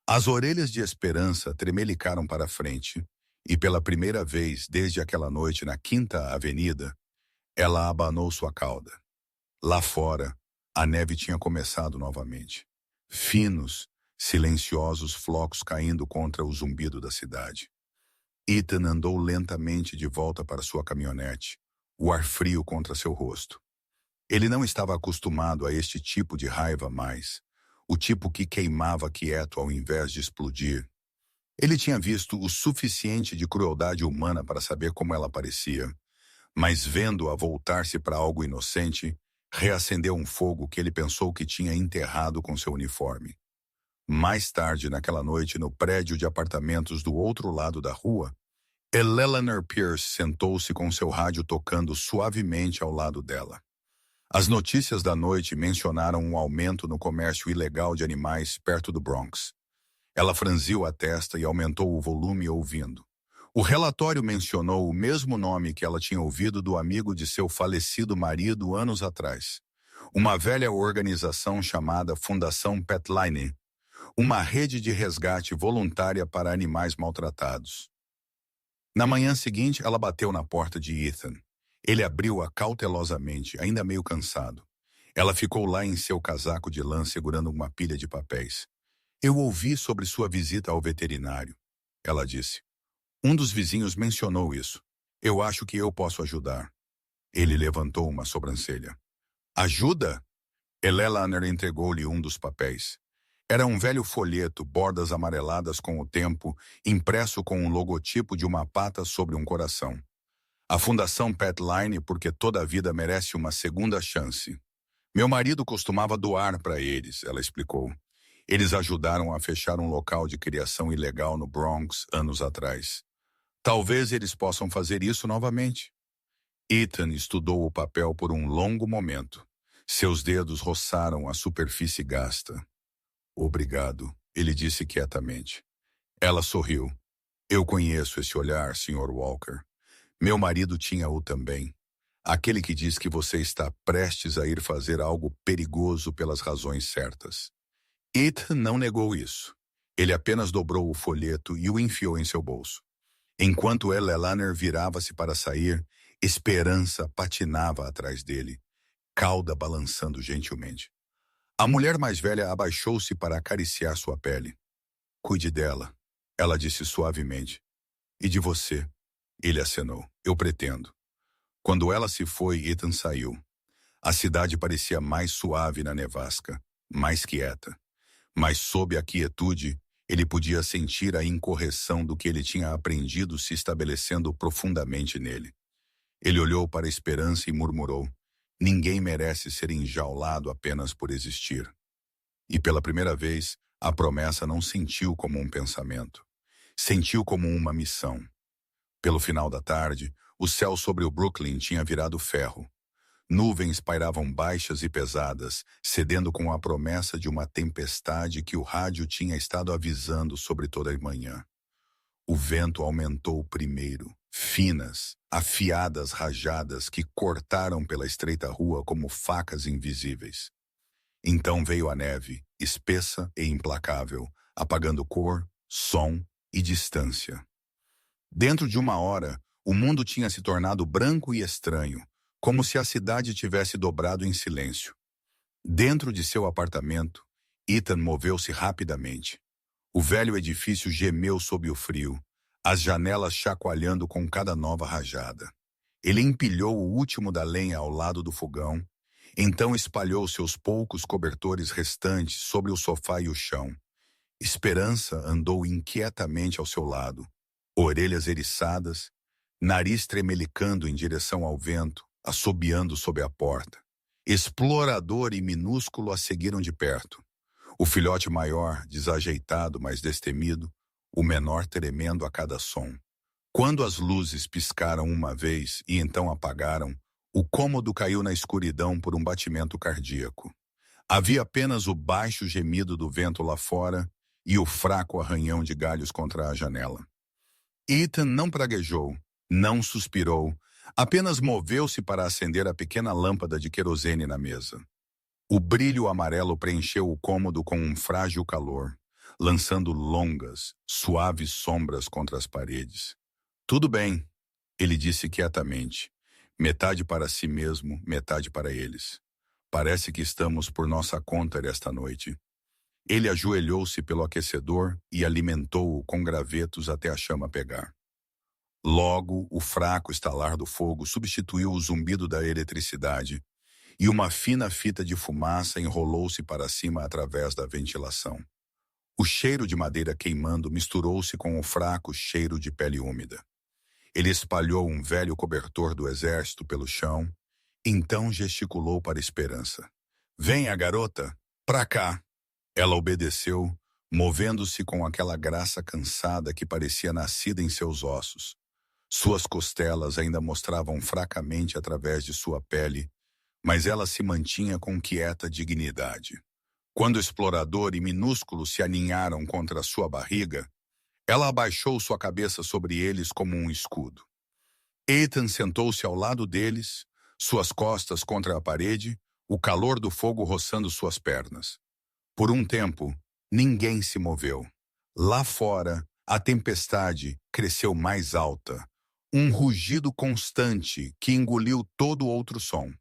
As orelhas de Esperança tremelicaram para frente, e pela primeira vez desde aquela noite na 5ª Avenida, ela abanou sua cauda. Lá fora, a neve tinha começado novamente. Finos, silenciosos flocos caindo contra o zumbido da cidade. Ethan andou lentamente de volta para sua caminhonete, o ar frio contra seu rosto. Ele não estava acostumado a este tipo de raiva mais, o tipo que queimava quieto ao invés de explodir. Ele tinha visto o suficiente de crueldade humana para saber como ela parecia, mas vendo-a voltar-se para algo inocente, Reacendeu um fogo que ele pensou que tinha enterrado com seu uniforme. Mais tarde, naquela noite, no prédio de apartamentos do outro lado da rua, Eleanor Pierce sentou-se com seu rádio tocando suavemente ao lado dela. As notícias da noite mencionaram um aumento no comércio ilegal de animais perto do Bronx. Ela franziu a testa e aumentou o volume ouvindo. O relatório mencionou o mesmo nome que ela tinha ouvido do amigo de seu falecido marido anos atrás. Uma velha organização chamada Fundação Petline, uma rede de resgate voluntária para animais maltratados. Na manhã seguinte, ela bateu na porta de Ethan. Ele abriu-a cautelosamente, ainda meio cansado. Ela ficou lá em seu casaco de lã segurando uma pilha de papéis. Eu ouvi sobre sua visita ao veterinário, ela disse. Um dos vizinhos mencionou isso. Eu acho que eu posso ajudar. Ele levantou uma sobrancelha. Ajuda? Eleanor entregou-lhe um dos papéis. Era um velho folheto, bordas amareladas com o tempo, impresso com um logotipo de uma pata sobre um coração. A Fundação Petline, porque toda vida merece uma segunda chance. Meu marido costumava doar para eles, ela explicou. Eles ajudaram a fechar um local de criação ilegal no Bronx anos atrás. Talvez eles possam fazer isso novamente. Ethan estudou o papel por um longo momento. Seus dedos roçaram a superfície gasta. Obrigado, ele disse quietamente. Ela sorriu. Eu conheço esse olhar, Sr. Walker. Meu marido tinha-o também. Aquele que diz que você está prestes a ir fazer algo perigoso pelas razões certas. Ethan não negou isso. Ele apenas dobrou o folheto e o enfiou em seu bolso. Enquanto Eleanor virava-se para sair, esperança patinava atrás dele, cauda balançando gentilmente. A mulher mais velha abaixou-se para acariciar sua pele. Cuide dela, ela disse suavemente. E de você? Ele acenou. Eu pretendo. Quando ela se foi, Ethan saiu. A cidade parecia mais suave na nevasca, mais quieta. Mas sob a quietude, ele podia sentir a incorreção do que ele tinha aprendido se estabelecendo profundamente nele. Ele olhou para a esperança e murmurou: ninguém merece ser enjaulado apenas por existir. E pela primeira vez, a promessa não sentiu como um pensamento. Sentiu como uma missão. Pelo final da tarde, o céu sobre o Brooklyn tinha virado ferro. Nuvens pairavam baixas e pesadas, cedendo com a promessa de uma tempestade que o rádio tinha estado avisando sobre toda a manhã. O vento aumentou primeiro, finas, afiadas rajadas que cortaram pela estreita rua como facas invisíveis. Então veio a neve, espessa e implacável, apagando cor, som e distância. Dentro de uma hora, o mundo tinha se tornado branco e estranho, como se a cidade tivesse dobrado em silêncio. Dentro de seu apartamento, Ethan moveu-se rapidamente. O velho edifício gemeu sob o frio, as janelas chacoalhando com cada nova rajada. Ele empilhou o último da lenha ao lado do fogão, então espalhou seus poucos cobertores restantes sobre o sofá e o chão. Esperança andou inquietamente ao seu lado, orelhas eriçadas, nariz tremelicando em direção ao vento, assobiando sob a porta. Explorador e minúsculo a seguiram de perto. O filhote maior, desajeitado, mas destemido, o menor tremendo a cada som. Quando as luzes piscaram uma vez e então apagaram, o cômodo caiu na escuridão por um batimento cardíaco. Havia apenas o baixo gemido do vento lá fora e o fraco arranhão de galhos contra a janela. Ethan não praguejou, não suspirou, apenas moveu-se para acender a pequena lâmpada de querosene na mesa. O brilho amarelo preencheu o cômodo com um frágil calor, lançando longas, suaves sombras contra as paredes. Tudo bem, ele disse quietamente, metade para si mesmo, metade para eles. Parece que estamos por nossa conta esta noite. Ele ajoelhou-se pelo aquecedor e alimentou-o com gravetos até a chama pegar. Logo, o fraco estalar do fogo substituiu o zumbido da eletricidade e uma fina fita de fumaça enrolou-se para cima através da ventilação. O cheiro de madeira queimando misturou-se com o fraco cheiro de pele úmida. Ele espalhou um velho cobertor do exército pelo chão Então gesticulou para Esperança. Venha, garota, pra cá. Ela obedeceu, movendo-se com aquela graça cansada que parecia nascida em seus ossos. Suas costelas ainda mostravam fracamente através de sua pele, mas ela se mantinha com quieta dignidade. Quando o explorador e minúsculo se aninharam contra sua barriga, ela abaixou sua cabeça sobre eles como um escudo. Ethan sentou-se ao lado deles, suas costas contra a parede, o calor do fogo roçando suas pernas. Por um tempo, ninguém se moveu. Lá fora, a tempestade cresceu mais alta, um rugido constante que engoliu todo outro som.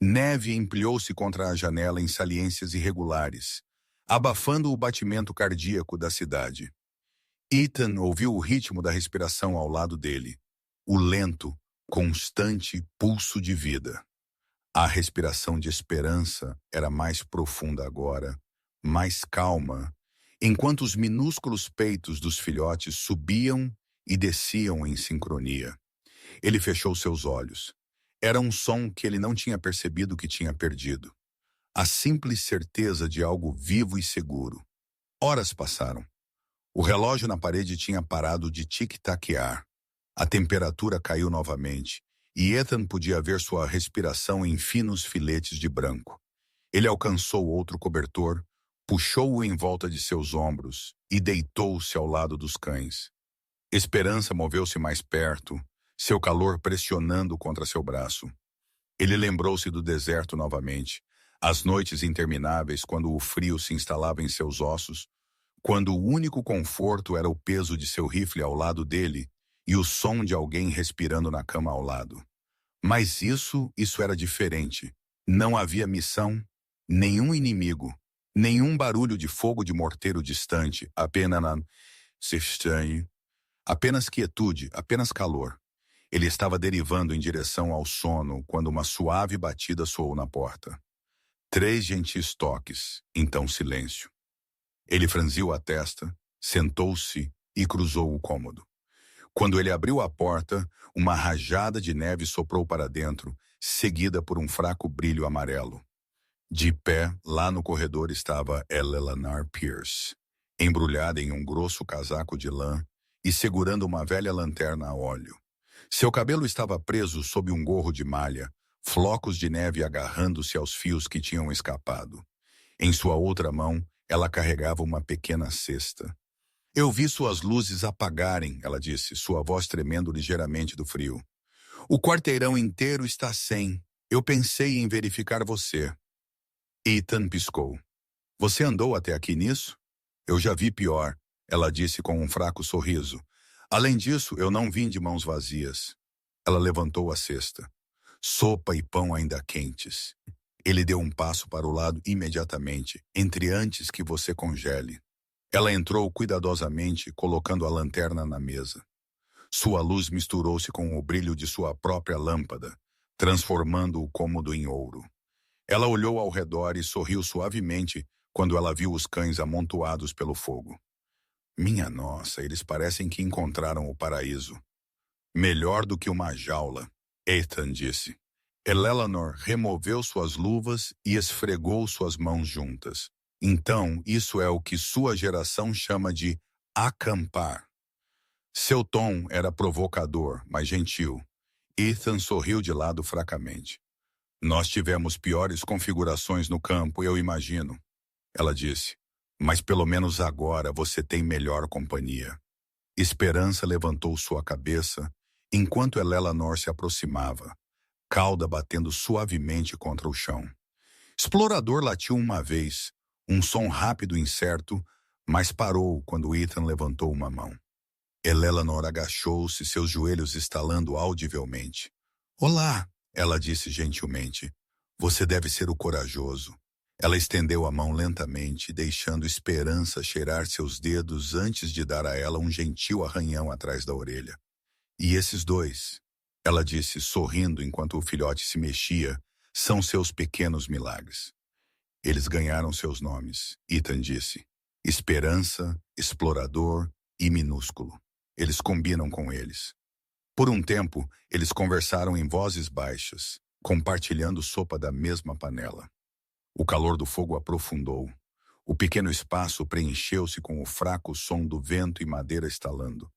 Neve empilhou-se contra a janela em saliências irregulares, abafando o batimento cardíaco da cidade. Ethan ouviu o ritmo da respiração ao lado dele, o lento, constante pulso de vida. A respiração de Esperança era mais profunda agora, mais calma, enquanto os minúsculos peitos dos filhotes subiam e desciam em sincronia. Ele fechou seus olhos. Era um som que ele não tinha percebido que tinha perdido. A simples certeza de algo vivo e seguro. Horas passaram. O relógio na parede tinha parado de tic-taquear. A temperatura caiu novamente, e Ethan podia ver sua respiração em finos filetes de branco. Ele alcançou outro cobertor, puxou-o em volta de seus ombros e deitou-se ao lado dos cães. Esperança moveu-se mais perto, seu calor pressionando contra seu braço. Ele lembrou-se do deserto novamente, as noites intermináveis quando o frio se instalava em seus ossos, quando o único conforto era o peso de seu rifle ao lado dele e o som de alguém respirando na cama ao lado. Mas isso era diferente. Não havia missão, nenhum inimigo, nenhum barulho de fogo de morteiro distante, apenas quietude, apenas calor. Ele estava derivando em direção ao sono quando uma suave batida soou na porta. 3 gentis toques, então silêncio. Ele franziu a testa, sentou-se e cruzou o cômodo. Quando ele abriu a porta, uma rajada de neve soprou para dentro, seguida por um fraco brilho amarelo. De pé, lá no corredor estava Eleanor Pierce, embrulhada em um grosso casaco de lã e segurando uma velha lanterna a óleo. Seu cabelo estava preso sob um gorro de malha, flocos de neve agarrando-se aos fios que tinham escapado. Em sua outra mão, ela carregava uma pequena cesta. Eu vi suas luzes apagarem, ela disse, sua voz tremendo ligeiramente do frio. O quarteirão inteiro está sem. Eu pensei em verificar você. Ethan piscou. Você andou até aqui nisso? Eu já vi pior, ela disse com um fraco sorriso. Além disso, eu não vim de mãos vazias. Ela levantou a cesta. Sopa e pão ainda quentes. Ele deu um passo para o lado imediatamente, entre antes que você congele. Ela entrou cuidadosamente, colocando a lanterna na mesa. Sua luz misturou-se com o brilho de sua própria lâmpada, transformando o cômodo em ouro. Ela olhou ao redor e sorriu suavemente quando ela viu os cães amontoados pelo fogo. Minha nossa, eles parecem que encontraram o paraíso. Melhor do que uma jaula, Ethan disse. Eleanor removeu suas luvas e esfregou suas mãos juntas. Então, isso é o que sua geração chama de acampar. Seu tom era provocador, mas gentil. Ethan sorriu de lado fracamente. Nós tivemos piores configurações no campo, eu imagino. Ela disse, mas pelo menos agora você tem melhor companhia. Esperança levantou sua cabeça enquanto Eleanor se aproximava, cauda batendo suavemente contra o chão. Explorador latiu uma vez, um som rápido e incerto, mas parou quando Ethan levantou uma mão. Eleanor agachou-se, seus joelhos estalando audivelmente. Olá, ela disse gentilmente. Você deve ser o corajoso. Ela estendeu a mão lentamente, deixando Esperança cheirar seus dedos antes de dar a ela um gentil arranhão atrás da orelha. E esses dois, ela disse, sorrindo enquanto o filhote se mexia, são seus pequenos milagres. Eles ganharam seus nomes, Ethan disse. Esperança, Explorador e Minúsculo. Eles combinam com eles. Por um tempo, eles conversaram em vozes baixas, compartilhando sopa da mesma panela. O calor do fogo aprofundou. O pequeno espaço preencheu-se com o fraco som do vento e madeira estalando.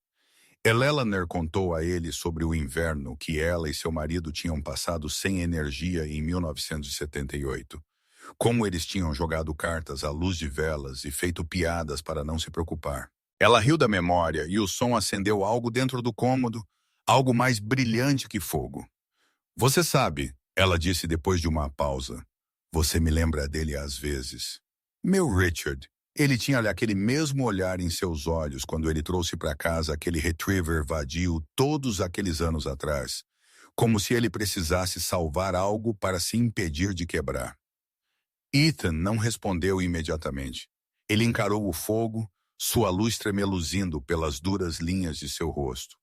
Eleanor contou a ele sobre o inverno que ela e seu marido tinham passado sem energia em 1978. Como eles tinham jogado cartas à luz de velas e feito piadas para não se preocupar. Ela riu da memória e o som acendeu algo dentro do cômodo, algo mais brilhante que fogo. Você sabe, ela disse depois de uma pausa. Você me lembra dele às vezes. Meu Richard, ele tinha aquele mesmo olhar em seus olhos quando ele trouxe para casa aquele retriever vadio todos aqueles anos atrás, como se ele precisasse salvar algo para se impedir de quebrar. Ethan não respondeu imediatamente. Ele encarou o fogo, sua luz tremeluzindo pelas duras linhas de seu rosto.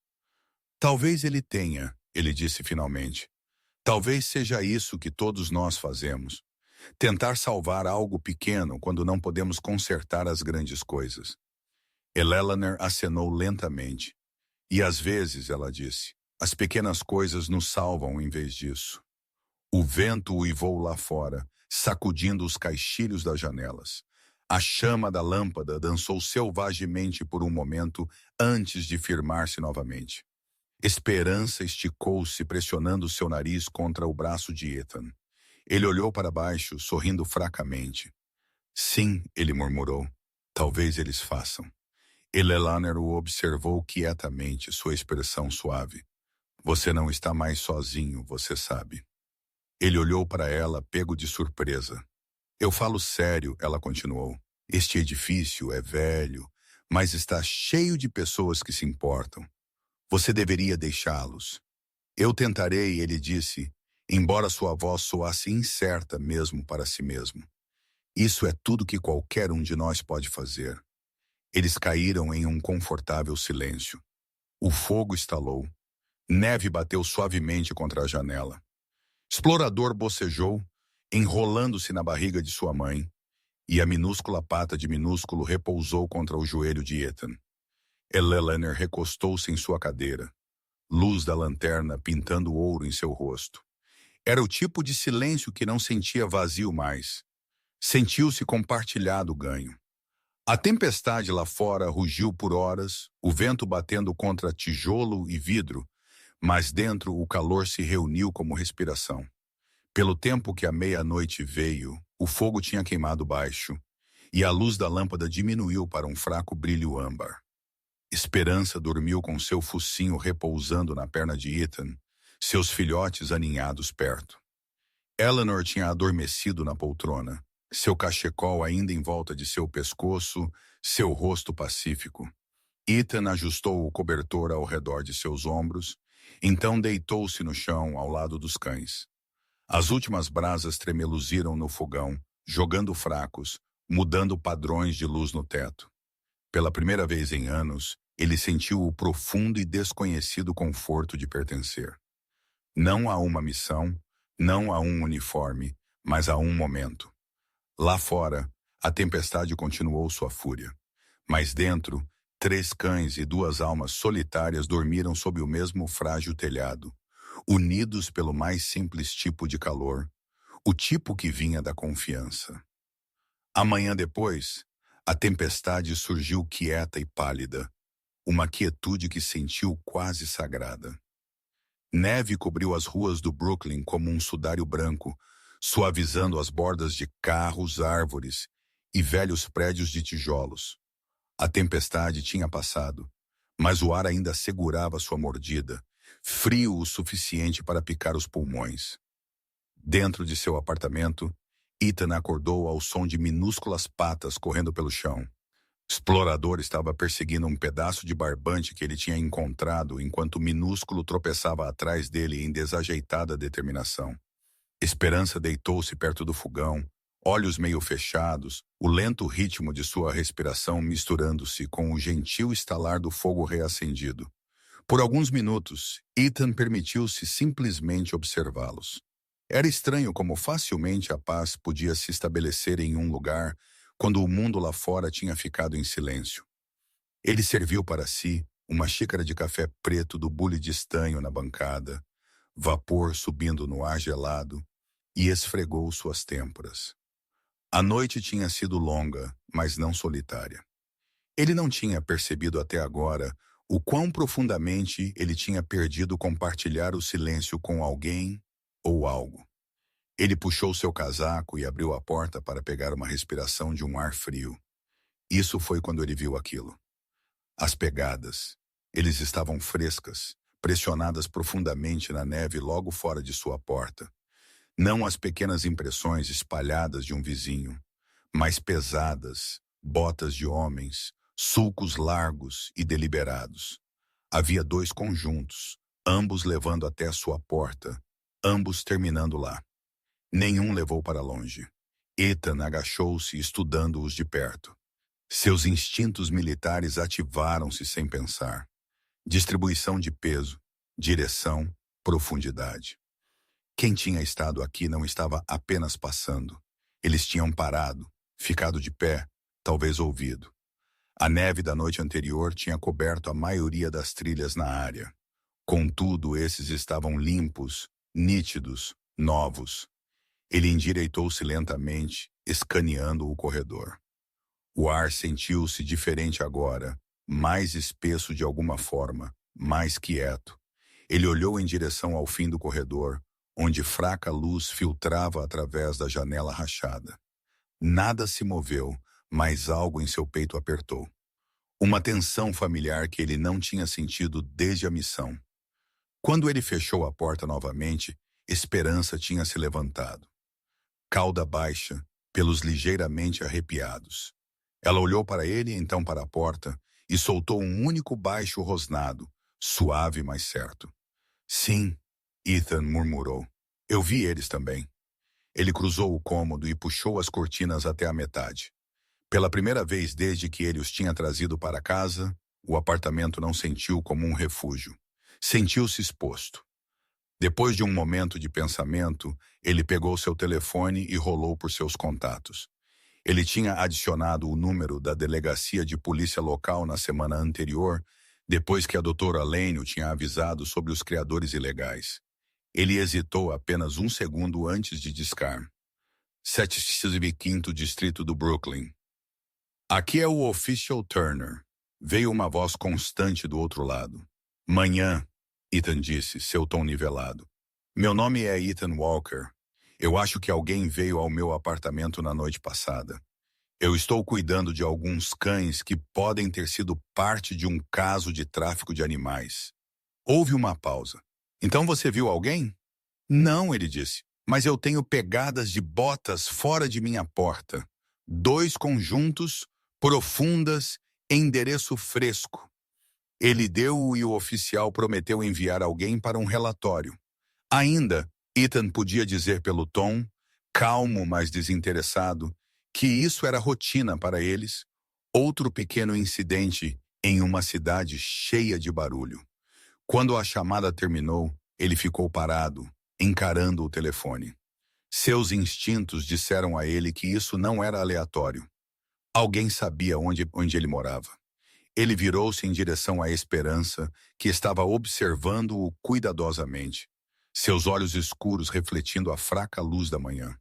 Talvez ele tenha, ele disse finalmente. Talvez seja isso que todos nós fazemos. Tentar salvar algo pequeno quando não podemos consertar as grandes coisas. Eleanor acenou lentamente. E às vezes, ela disse, as pequenas coisas nos salvam em vez disso. O vento uivou lá fora, sacudindo os caixilhos das janelas. A chama da lâmpada dançou selvagemente por um momento antes de firmar-se novamente. Esperança esticou-se, pressionando seu nariz contra o braço de Ethan. Ele olhou para baixo, sorrindo fracamente. Sim, ele murmurou. Talvez eles façam. Eleanor o observou quietamente, sua expressão suave. Você não está mais sozinho, você sabe. Ele olhou para ela, pego de surpresa. Eu falo sério, ela continuou. Este edifício é velho, mas está cheio de pessoas que se importam. Você deveria deixá-los. Eu tentarei, ele disse, embora sua voz soasse incerta mesmo para si mesmo. Isso é tudo que qualquer um de nós pode fazer. Eles caíram em um confortável silêncio. O fogo estalou. Neve bateu suavemente contra a janela. Explorador bocejou, enrolando-se na barriga de sua mãe, e a minúscula pata de minúsculo repousou contra o joelho de Ethan. Eleanor recostou-se em sua cadeira, luz da lanterna pintando ouro em seu rosto. Era o tipo de silêncio que não sentia vazio mais. Sentiu-se compartilhado o ganho. A tempestade lá fora rugiu por horas, o vento batendo contra tijolo e vidro, mas dentro o calor se reuniu como respiração. Pelo tempo que a meia-noite veio, o fogo tinha queimado baixo, e a luz da lâmpada diminuiu para um fraco brilho âmbar. Esperança dormiu com seu focinho repousando na perna de Ethan, seus filhotes aninhados perto. Eleanor tinha adormecido na poltrona, seu cachecol ainda em volta de seu pescoço, seu rosto pacífico. Ethan ajustou o cobertor ao redor de seus ombros, então deitou-se no chão ao lado dos cães. As últimas brasas tremeluziram no fogão, jogando fracos, mudando padrões de luz no teto. Pela primeira vez em anos, ele sentiu o profundo e desconhecido conforto de pertencer. Não a uma missão, não a um uniforme, mas a um momento. Lá fora, a tempestade continuou sua fúria. Mas dentro, 3 cães e 2 almas solitárias dormiram sob o mesmo frágil telhado, unidos pelo mais simples tipo de calor, o tipo que vinha da confiança. Amanhã depois, a tempestade surgiu quieta e pálida, uma quietude que sentiu quase sagrada. Neve cobriu as ruas do Brooklyn como um sudário branco, suavizando as bordas de carros, árvores e velhos prédios de tijolos. A tempestade tinha passado, mas o ar ainda segurava sua mordida, frio o suficiente para picar os pulmões. Dentro de seu apartamento, Ethan acordou ao som de minúsculas patas correndo pelo chão. Explorador estava perseguindo um pedaço de barbante que ele tinha encontrado enquanto o minúsculo tropeçava atrás dele em desajeitada determinação. Esperança deitou-se perto do fogão, olhos meio fechados, o lento ritmo de sua respiração misturando-se com o gentil estalar do fogo reacendido. Por alguns minutos, Ethan permitiu-se simplesmente observá-los. Era estranho como facilmente a paz podia se estabelecer em um lugar quando o mundo lá fora tinha ficado em silêncio. Ele serviu para si uma xícara de café preto do bule de estanho na bancada, vapor subindo no ar gelado, e esfregou suas têmporas. A noite tinha sido longa, mas não solitária. Ele não tinha percebido até agora o quão profundamente ele tinha perdido compartilhar o silêncio com alguém ou algo. Ele puxou seu casaco e abriu a porta para pegar uma respiração de um ar frio. Isso foi quando ele viu aquilo. As pegadas. Eles estavam frescas, pressionadas profundamente na neve logo fora de sua porta. Não as pequenas impressões espalhadas de um vizinho, mas pesadas, botas de homens, sulcos largos e deliberados. Havia 2 conjuntos, ambos levando até sua porta, ambos terminando lá. Nenhum levou para longe. Ethan agachou-se estudando-os de perto. Seus instintos militares ativaram-se sem pensar. Distribuição de peso, direção, profundidade. Quem tinha estado aqui não estava apenas passando. Eles tinham parado, ficado de pé, talvez ouvido. A neve da noite anterior tinha coberto a maioria das trilhas na área. Contudo, esses estavam limpos, nítidos, novos. Ele endireitou-se lentamente, escaneando o corredor. O ar sentiu-se diferente agora, mais espesso de alguma forma, mais quieto. Ele olhou em direção ao fim do corredor, onde fraca luz filtrava através da janela rachada. Nada se moveu, mas algo em seu peito apertou. Uma tensão familiar que ele não tinha sentido desde a missão. Quando ele fechou a porta novamente, esperança tinha se levantado. Cauda baixa, pelos ligeiramente arrepiados. Ela olhou para ele, então para a porta, e soltou um único baixo rosnado, suave, mas certo. Sim, Ethan murmurou. Eu vi eles também. Ele cruzou o cômodo e puxou as cortinas até a metade. Pela primeira vez desde que ele os tinha trazido para casa, o apartamento não sentiu como um refúgio. Sentiu-se exposto. Depois de um momento de pensamento, ele pegou seu telefone e rolou por seus contatos. Ele tinha adicionado o número da delegacia de polícia local na semana anterior, depois que a doutora Lane o tinha avisado sobre os criadores ilegais. Ele hesitou apenas um segundo antes de discar. 75º Distrito do Brooklyn. Aqui é o Official Turner. Veio uma voz constante do outro lado. Manhã, Ethan disse, seu tom nivelado. Meu nome é Ethan Walker. Eu acho que alguém veio ao meu apartamento na noite passada. Eu estou cuidando de alguns cães que podem ter sido parte de um caso de tráfico de animais. Houve uma pausa. Então você viu alguém? Não, ele disse, mas eu tenho pegadas de botas fora de minha porta. 2 conjuntos, profundas, endereço fresco. Ele deu e o oficial prometeu enviar alguém para um relatório. Ainda, Ethan podia dizer pelo tom, calmo mas desinteressado, que isso era rotina para eles, outro pequeno incidente em uma cidade cheia de barulho. Quando a chamada terminou, ele ficou parado, encarando o telefone. Seus instintos disseram a ele que isso não era aleatório. Alguém sabia onde ele morava. Ele virou-se em direção à esperança, que estava observando-o cuidadosamente, seus olhos escuros refletindo a fraca luz da manhã.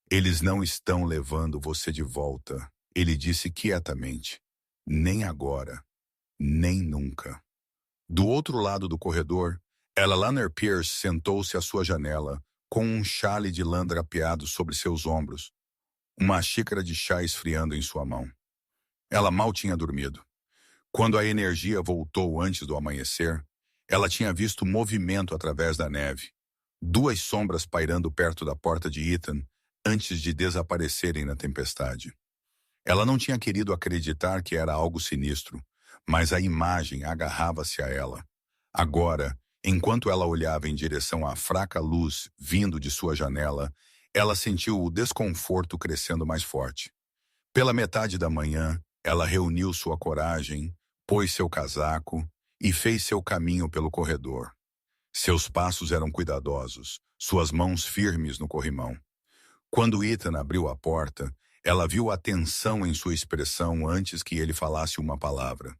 Eles não estão levando você de volta, ele disse quietamente. Nem agora, nem nunca. Do outro lado do corredor, Ella Lanner Pierce sentou-se à sua janela, com um chale de lã drapeado sobre seus ombros, uma xícara de chá esfriando em sua mão. Ela mal tinha dormido. Quando a energia voltou antes do amanhecer, ela tinha visto movimento através da neve. 2 sombras pairando perto da porta de Ethan antes de desaparecerem na tempestade. Ela não tinha querido acreditar que era algo sinistro, mas a imagem agarrava-se a ela. Agora, enquanto ela olhava em direção à fraca luz vindo de sua janela, ela sentiu o desconforto crescendo mais forte. Pela metade da manhã, ela reuniu sua coragem, pôs seu casaco e fez seu caminho pelo corredor. Seus passos eram cuidadosos, suas mãos firmes no corrimão. Quando Ethan abriu a porta, ela viu a tensão em sua expressão antes que ele falasse uma palavra.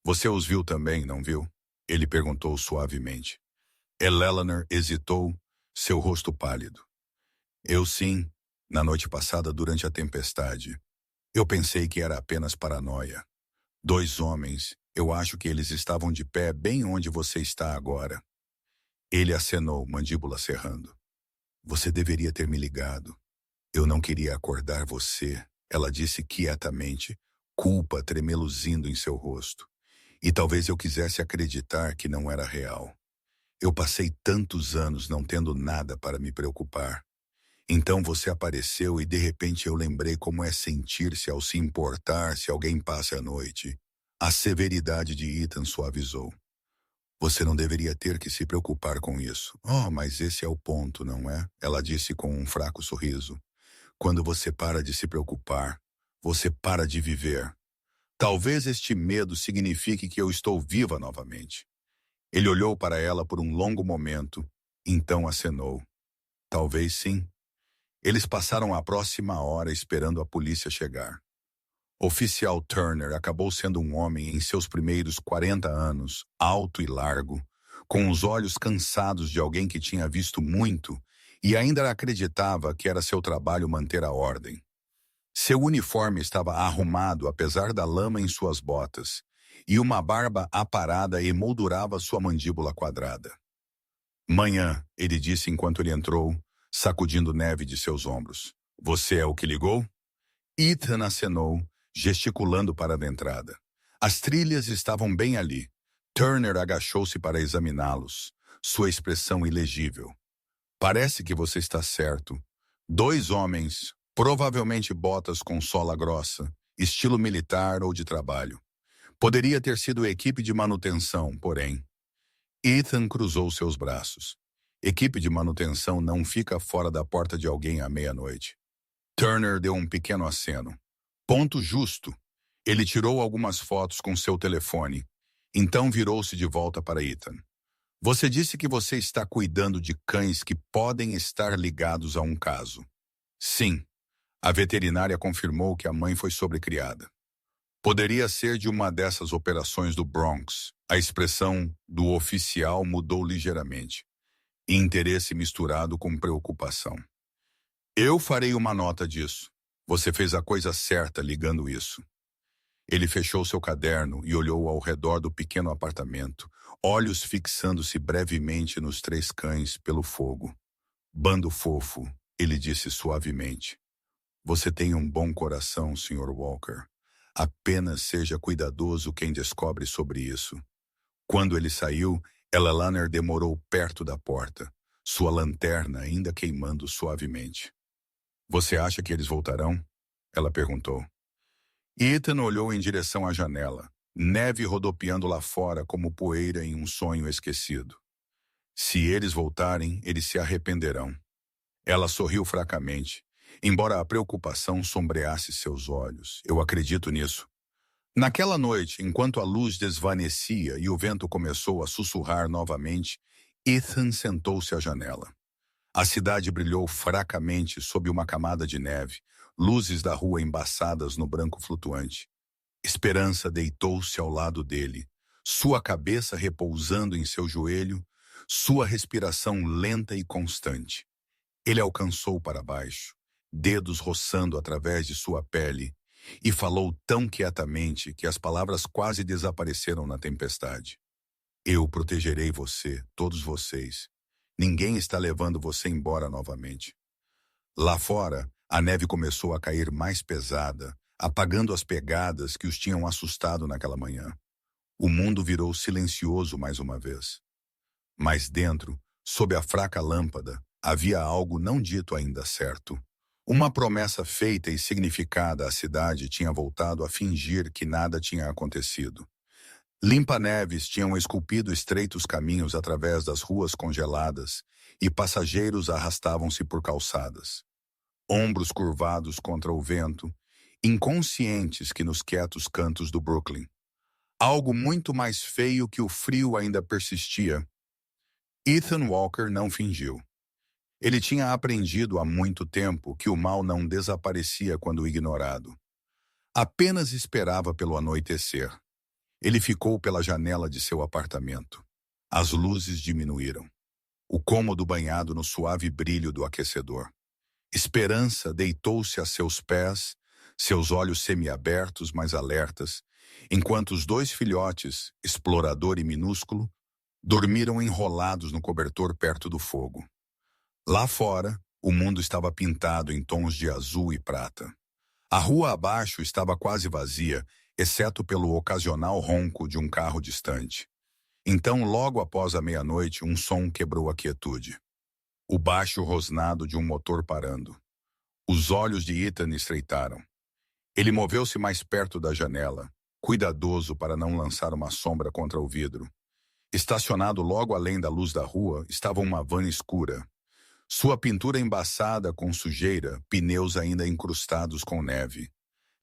Você os viu também, não viu? Ele perguntou suavemente. Eleanor hesitou, seu rosto pálido. Eu sim, na noite passada durante a tempestade. Eu pensei que era apenas paranoia. 2 homens, eu acho que eles estavam de pé bem onde você está agora. Ele acenou, mandíbula cerrando. Você deveria ter me ligado. Eu não queria acordar você, ela disse quietamente, culpa tremeluzindo em seu rosto. E talvez eu quisesse acreditar que não era real. Eu passei tantos anos não tendo nada para me preocupar. Então você apareceu e de repente eu lembrei como é sentir-se ao se importar se alguém passa a noite. A severidade de Ethan suavizou. Você não deveria ter que se preocupar com isso. Oh, mas esse é o ponto, não é? Ela disse com um fraco sorriso. Quando você para de se preocupar, você para de viver. Talvez este medo signifique que eu estou viva novamente. Ele olhou para ela por um longo momento, então acenou. Talvez sim. Eles passaram a próxima hora esperando a polícia chegar. Oficial Turner acabou sendo um homem em seus primeiros 40 anos, alto e largo, com os olhos cansados de alguém que tinha visto muito e ainda acreditava que era seu trabalho manter a ordem. Seu uniforme estava arrumado apesar da lama em suas botas, e uma barba aparada emoldurava sua mandíbula quadrada. Manhã, ele disse enquanto ele entrou, sacudindo neve de seus ombros. Você é o que ligou? Ethan acenou, gesticulando para a entrada. As trilhas estavam bem ali. Turner agachou-se para examiná-los, sua expressão ilegível. Parece que você está certo. 2 homens, provavelmente botas com sola grossa, estilo militar ou de trabalho. Poderia ter sido equipe de manutenção, porém. Ethan cruzou seus braços. Equipe de manutenção não fica fora da porta de alguém à meia-noite. Turner deu um pequeno aceno. Ponto justo. Ele tirou algumas fotos com seu telefone. Então virou-se de volta para Ethan. Você disse que você está cuidando de cães que podem estar ligados a um caso. Sim. A veterinária confirmou que a mãe foi sobrecriada. Poderia ser de uma dessas operações do Bronx. A expressão do oficial mudou ligeiramente. Interesse misturado com preocupação. Eu farei uma nota disso. Você fez a coisa certa ligando isso. Ele fechou seu caderno e olhou ao redor do pequeno apartamento, olhos fixando-se brevemente nos 3 cães pelo fogo. Bando fofo, ele disse suavemente. Você tem um bom coração, Sr. Walker. Apenas seja cuidadoso quem descobre sobre isso. Quando ele saiu, Eleanor demorou perto da porta, sua lanterna ainda queimando suavemente. Você acha que eles voltarão? Ela perguntou. Ethan olhou em direção à janela, neve rodopiando lá fora como poeira em um sonho esquecido. Se eles voltarem, eles se arrependerão. Ela sorriu fracamente, embora a preocupação sombreasse seus olhos. Eu acredito nisso. Naquela noite, enquanto a luz desvanecia e o vento começou a sussurrar novamente, Ethan sentou-se à janela. A cidade brilhou fracamente sob uma camada de neve, luzes da rua embaçadas no branco flutuante. Esperança deitou-se ao lado dele, sua cabeça repousando em seu joelho, sua respiração lenta e constante. Ele alcançou para baixo, dedos roçando através de sua pele, e falou tão quietamente que as palavras quase desapareceram na tempestade. Eu protegerei você, todos vocês. Ninguém está levando você embora novamente. Lá fora, a neve começou a cair mais pesada, apagando as pegadas que os tinham assustado naquela manhã. O mundo virou silencioso mais uma vez. Mas dentro, sob a fraca lâmpada, havia algo não dito ainda certo. Uma promessa feita e significada à cidade tinha voltado a fingir que nada tinha acontecido. Limpa-neves tinham esculpido estreitos caminhos através das ruas congeladas e passageiros arrastavam-se por calçadas. Ombros curvados contra o vento, inconscientes que nos quietos cantos do Brooklyn. Algo muito mais feio que o frio ainda persistia. Ethan Walker não fingiu. Ele tinha aprendido há muito tempo que o mal não desaparecia quando ignorado. Apenas esperava pelo anoitecer. Ele ficou pela janela de seu apartamento. As luzes diminuíram. o cômodo banhado no suave brilho do aquecedor. Esperança deitou-se a seus pés, seus olhos semiabertos, mas alertas, enquanto os dois filhotes, explorador e minúsculo, dormiram enrolados no cobertor perto do fogo. Lá fora, o mundo estava pintado em tons de azul e prata. A rua abaixo estava quase vazia, exceto pelo ocasional ronco de um carro distante. Então, logo após a meia-noite, um som quebrou a quietude. O baixo rosnado de um motor parando. Os olhos de Ethan estreitaram. Ele moveu-se mais perto da janela, cuidadoso para não lançar uma sombra contra o vidro. Estacionado logo além da luz da rua, estava uma van escura. Sua pintura embaçada com sujeira, pneus ainda incrustados com neve.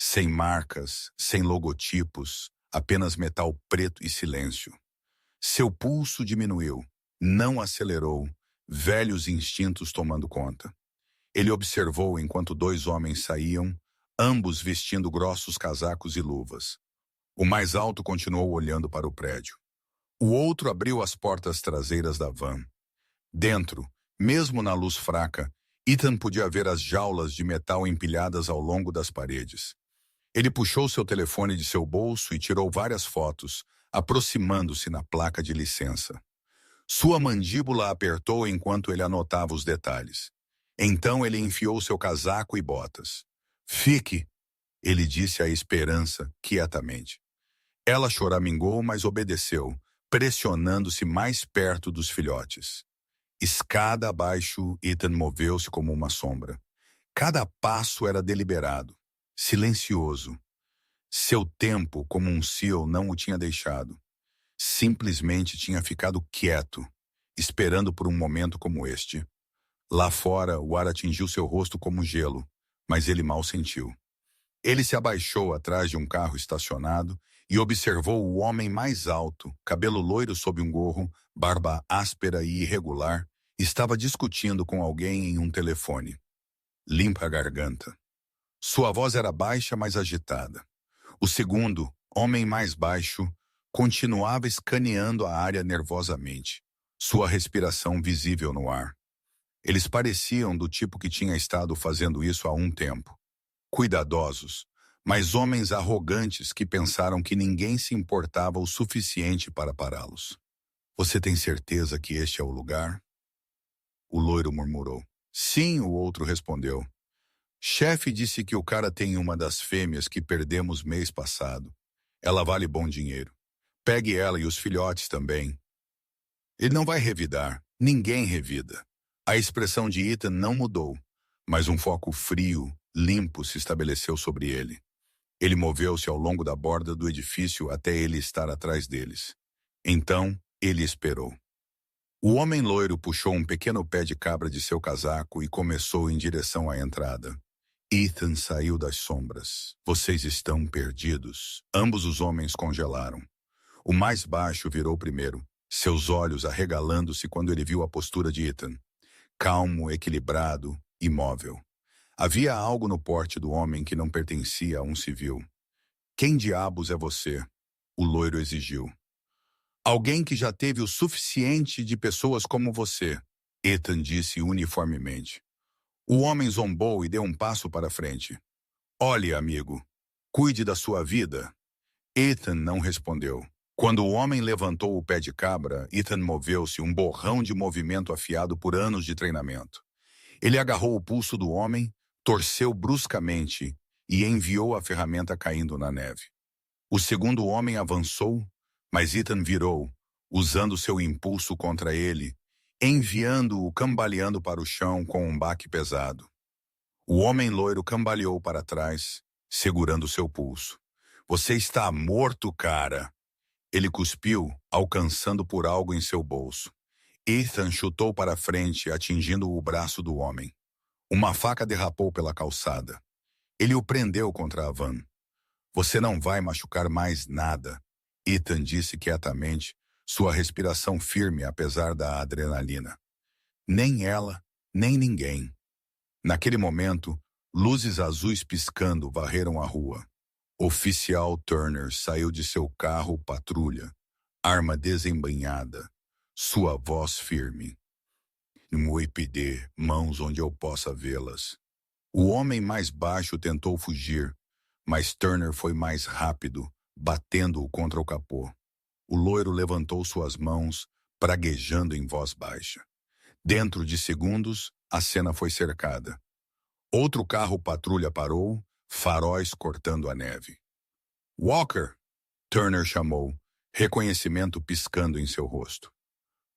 Sem marcas, sem logotipos, apenas metal preto e silêncio. Seu pulso diminuiu, não acelerou, velhos instintos tomando conta. Ele observou enquanto dois homens saíam, ambos vestindo grossos casacos e luvas. O mais alto continuou olhando para o prédio. O outro abriu as portas traseiras da van. Dentro, mesmo na luz fraca, Ethan podia ver as jaulas de metal empilhadas ao longo das paredes. Ele puxou seu telefone de seu bolso e tirou várias fotos, aproximando-se na placa de licença. Sua mandíbula apertou enquanto ele anotava os detalhes. Então ele enfiou seu casaco e botas. "Fique", ele disse à Esperança, quietamente. Ela choramingou, mas obedeceu, pressionando-se mais perto dos filhotes. Escada abaixo, Ethan moveu-se como uma sombra. Cada passo era deliberado, silencioso. Seu tempo, como um seal, não o tinha deixado. Simplesmente tinha ficado quieto, esperando por um momento como este. Lá fora, o ar atingiu seu rosto como gelo, mas ele mal sentiu. Ele se abaixou atrás de um carro estacionado e observou o homem mais alto, cabelo loiro sob um gorro, barba áspera e irregular, estava discutindo com alguém em um telefone. Limpa a garganta. Sua voz era baixa, mas agitada. O segundo, homem mais baixo, continuava escaneando a área nervosamente, sua respiração visível no ar. Eles pareciam do tipo que tinha estado fazendo isso há um tempo. Cuidadosos, mas homens arrogantes que pensaram que ninguém se importava o suficiente para pará-los. "Você tem certeza que este é o lugar?" O loiro murmurou. "Sim", o outro respondeu. "Chefe disse que o cara tem uma das fêmeas que perdemos mês passado. Ela vale bom dinheiro. Pegue ela e os filhotes também." Ele não vai revidar. Ninguém revida. A expressão de Ethan não mudou, mas um foco frio, limpo se estabeleceu sobre ele. Ele moveu-se ao longo da borda do edifício até ele estar atrás deles. Então, ele esperou. O homem loiro puxou um pequeno pé de cabra de seu casaco e começou em direção à entrada. Ethan saiu das sombras. "Vocês estão perdidos." Ambos os homens congelaram. O mais baixo virou primeiro, seus olhos arregalando-se quando ele viu a postura de Ethan. Calmo, equilibrado, imóvel. Havia algo no porte do homem que não pertencia a um civil. "Quem diabos é você?" o loiro exigiu. "Alguém que já teve o suficiente de pessoas como você", Ethan disse uniformemente. O homem zombou e deu um passo para frente. "Olhe, amigo, cuide da sua vida." Ethan não respondeu. Quando o homem levantou o pé de cabra, Ethan moveu-se, um borrão de movimento afiado por anos de treinamento. Ele agarrou o pulso do homem, torceu bruscamente e enviou a ferramenta caindo na neve. O segundo homem avançou, mas Ethan virou, usando seu impulso contra ele, enviando-o cambaleando para o chão com um baque pesado. O homem loiro cambaleou para trás, segurando seu pulso. "Você está morto, cara!" Ele cuspiu, alcançando por algo em seu bolso. Ethan chutou para frente, atingindo o braço do homem. Uma faca derrapou pela calçada. Ele o prendeu contra a van. "Você não vai machucar mais nada", Ethan disse quietamente, sua respiração firme apesar da adrenalina. Nem ela, nem ninguém. Naquele momento, luzes azuis piscando varreram a rua. Oficial Turner saiu de seu carro patrulha, arma desembainhada, sua voz firme. me pedir mãos onde eu possa vê-las. O homem mais baixo tentou fugir, mas Turner foi mais rápido, batendo-o contra o capô. O loiro levantou suas mãos, praguejando em voz baixa. Dentro de segundos, a cena foi cercada. Outro carro patrulha parou, faróis cortando a neve. Walker! Turner chamou, reconhecimento piscando em seu rosto.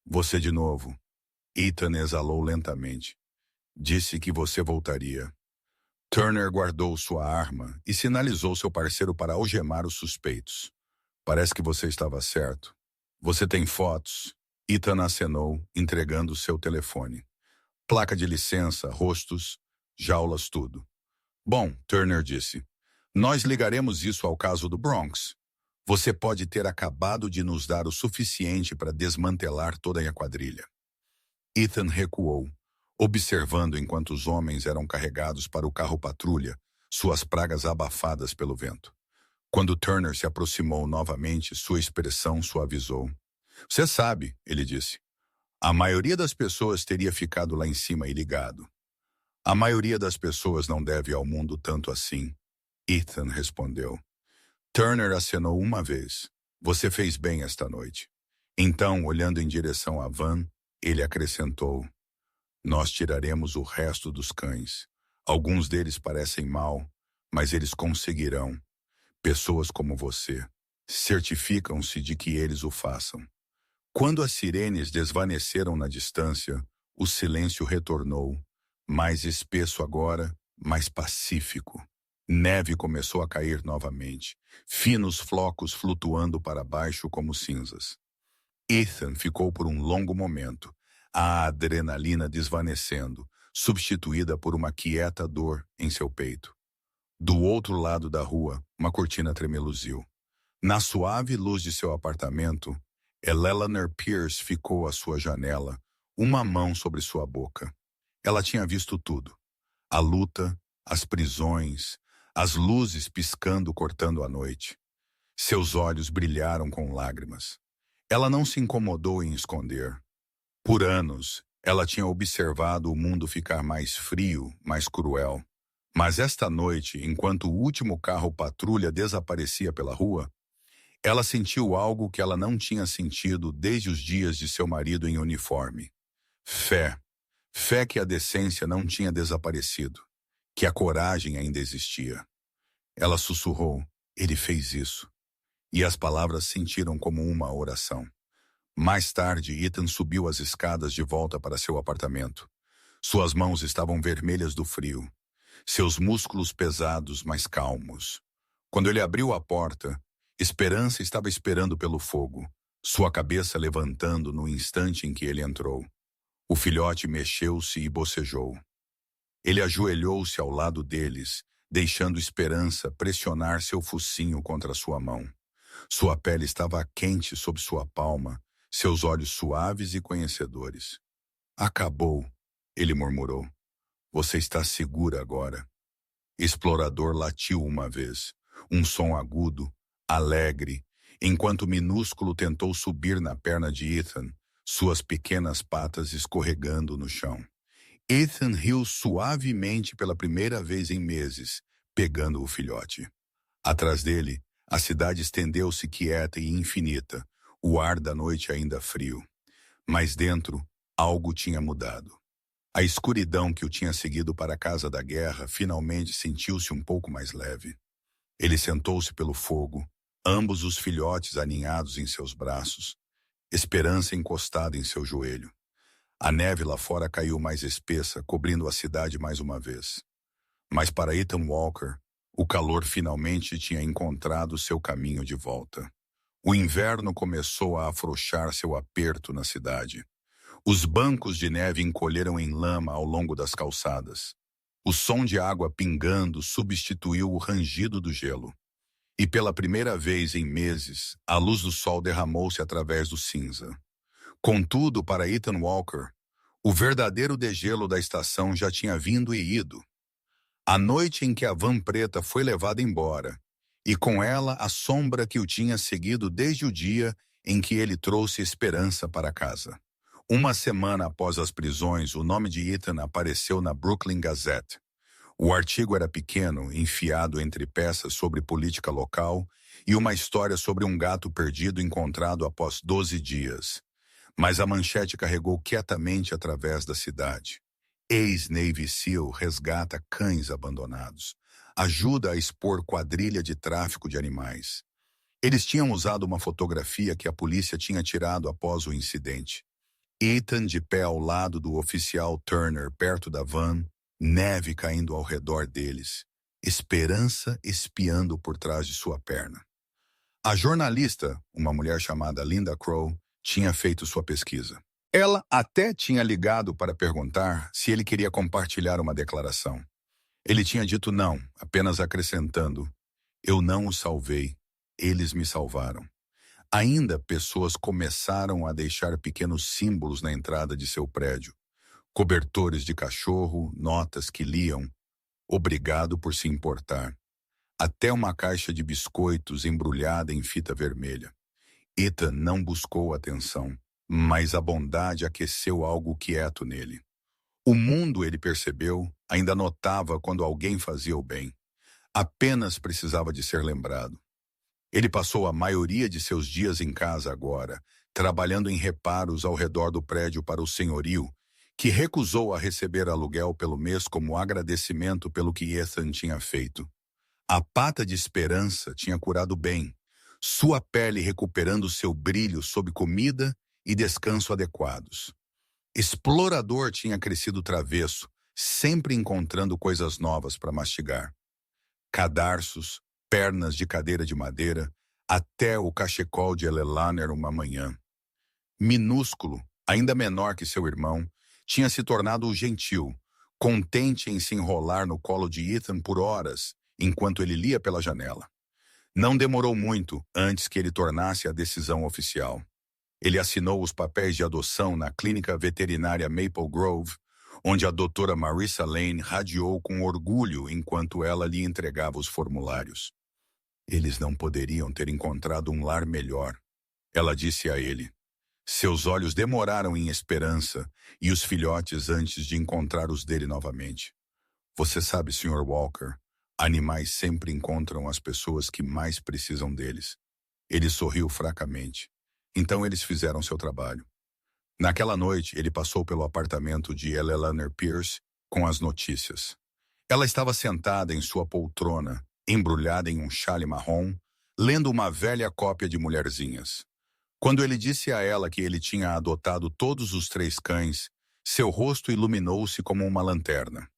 Você de novo. Ethan exalou lentamente. Disse que você voltaria. Turner guardou sua arma e sinalizou seu parceiro para algemar os suspeitos. Parece que você estava certo. Você tem fotos? Ethan acenou, entregando seu telefone. Placa de licença, rostos, jaulas, tudo. Bom, Turner disse. Nós ligaremos isso ao caso do Bronx. Você pode ter acabado de nos dar o suficiente para desmantelar toda a quadrilha. Ethan recuou, observando enquanto os homens eram carregados para o carro patrulha, suas pragas abafadas pelo vento. Quando Turner se aproximou novamente, sua expressão suavizou. Você sabe, ele disse, a maioria das pessoas teria ficado lá em cima e ligado. A maioria das pessoas não deve ao mundo tanto assim, Ethan respondeu. Turner acenou uma vez. Você fez bem esta noite. Então, olhando em direção à van, ele acrescentou. Nós tiraremos o resto dos cães. Alguns deles parecem mal, mas eles conseguirão. Pessoas como você certificam-se de que eles o façam. Quando as sirenes desvaneceram na distância, o silêncio retornou, mais espesso agora, mais pacífico. Neve começou a cair novamente, finos flocos flutuando para baixo como cinzas. Ethan ficou por um longo momento, a adrenalina desvanecendo, substituída por uma quieta dor em seu peito. Do outro lado da rua, uma cortina tremeluziu. Na suave luz de seu apartamento, Eleanor Pierce ficou à sua janela, uma mão sobre sua boca. Ela tinha visto tudo. A luta, as prisões, as luzes piscando cortando a noite. Seus olhos brilharam com lágrimas. Ela não se incomodou em esconder. Por anos, ela tinha observado o mundo ficar mais frio, mais cruel. Mas esta noite, enquanto o último carro patrulha desaparecia pela rua, ela sentiu algo que ela não tinha sentido desde os dias de seu marido em uniforme. Fé. Fé que a decência não tinha desaparecido, que a coragem ainda existia. Ela sussurrou, ele fez isso. E as palavras sentiram como uma oração. Mais tarde, Ethan subiu as escadas de volta para seu apartamento. Suas mãos estavam vermelhas do frio. Seus músculos pesados, mas calmos. Quando ele abriu a porta, Esperança estava esperando pelo fogo, sua cabeça levantando no instante em que ele entrou. O filhote mexeu-se e bocejou. Ele ajoelhou-se ao lado deles, deixando Esperança pressionar seu focinho contra sua mão. Sua pele estava quente sob sua palma, seus olhos suaves e conhecedores. Acabou, ele murmurou. Você está segura agora. Explorador latiu uma vez, um som agudo, alegre, enquanto o minúsculo tentou subir na perna de Ethan, suas pequenas patas escorregando no chão. Ethan riu suavemente pela primeira vez em meses, pegando o filhote. Atrás dele, a cidade estendeu-se quieta e infinita, o ar da noite ainda frio. Mas dentro, algo tinha mudado. A escuridão que o tinha seguido para a casa da guerra finalmente sentiu-se um pouco mais leve. Ele sentou-se pelo fogo, ambos os filhotes aninhados em seus braços, Esperança encostada em seu joelho. A neve lá fora caiu mais espessa, cobrindo a cidade mais uma vez. Mas para Ethan Walker, o calor finalmente tinha encontrado seu caminho de volta. O inverno começou a afrouxar seu aperto na cidade. Os bancos de neve encolheram em lama ao longo das calçadas. O som de água pingando substituiu o rangido do gelo. E pela primeira vez em meses, a luz do sol derramou-se através do cinza. Contudo, para Ethan Walker, o verdadeiro degelo da estação já tinha vindo e ido. A noite em que a van preta foi levada embora, e com ela a sombra que o tinha seguido desde o dia em que ele trouxe Esperança para casa. Uma semana após as prisões, o nome de Ethan apareceu na Brooklyn Gazette. O artigo era pequeno, enfiado entre peças sobre política local e uma história sobre um gato perdido encontrado após 12 dias. Mas a manchete carregou quietamente através da cidade. Ex-Navy SEAL resgata cães abandonados. Ajuda a expor quadrilha de tráfico de animais. Eles tinham usado uma fotografia que a polícia tinha tirado após o incidente. Ethan de pé ao lado do oficial Turner, perto da van, neve caindo ao redor deles, esperança espiando por trás de sua perna. A jornalista, uma mulher chamada Linda Crow, tinha feito sua pesquisa. Ela até tinha ligado para perguntar se ele queria compartilhar uma declaração. Ele tinha dito não, apenas acrescentando: "Eu não os salvei, eles me salvaram." Ainda, pessoas começaram a deixar pequenos símbolos na entrada de seu prédio. Cobertores de cachorro, notas que liam: "Obrigado por se importar." Até uma caixa de biscoitos embrulhada em fita vermelha. Ethan não buscou atenção, mas a bondade aqueceu algo quieto nele. O mundo, ele percebeu, ainda notava quando alguém fazia o bem. Apenas precisava de ser lembrado. Ele passou a maioria de seus dias em casa agora, trabalhando em reparos ao redor do prédio para o senhorio, que recusou a receber aluguel pelo mês como agradecimento pelo que Ethan tinha feito. A pata de esperança tinha curado bem, sua pele recuperando seu brilho sob comida e descanso adequados. Explorador tinha crescido travesso, sempre encontrando coisas novas para mastigar. Cadarços, pernas de cadeira de madeira, até o cachecol de Elelaner uma manhã. Minúsculo, ainda menor que seu irmão, tinha se tornado gentil, contente em se enrolar no colo de Ethan por horas, enquanto ele lia pela janela. Não demorou muito antes que ele tornasse a decisão oficial. Ele assinou os papéis de adoção na clínica veterinária Maple Grove, onde a doutora Marissa Lane radiou com orgulho enquanto ela lhe entregava os formulários. Eles não poderiam ter encontrado um lar melhor, ela disse a ele. Seus olhos demoraram em esperança e os filhotes antes de encontrar os dele novamente. Você sabe, Sr. Walker, animais sempre encontram as pessoas que mais precisam deles. Ele sorriu fracamente. Então eles fizeram seu trabalho. Naquela noite, ele passou pelo apartamento de Elelaner Pierce com as notícias. Ela estava sentada em sua poltrona, embrulhada em um chale marrom, lendo uma velha cópia de Mulherzinhas. Quando ele disse a ela que ele tinha adotado todos os 3 cães, seu rosto iluminou-se como uma lanterna.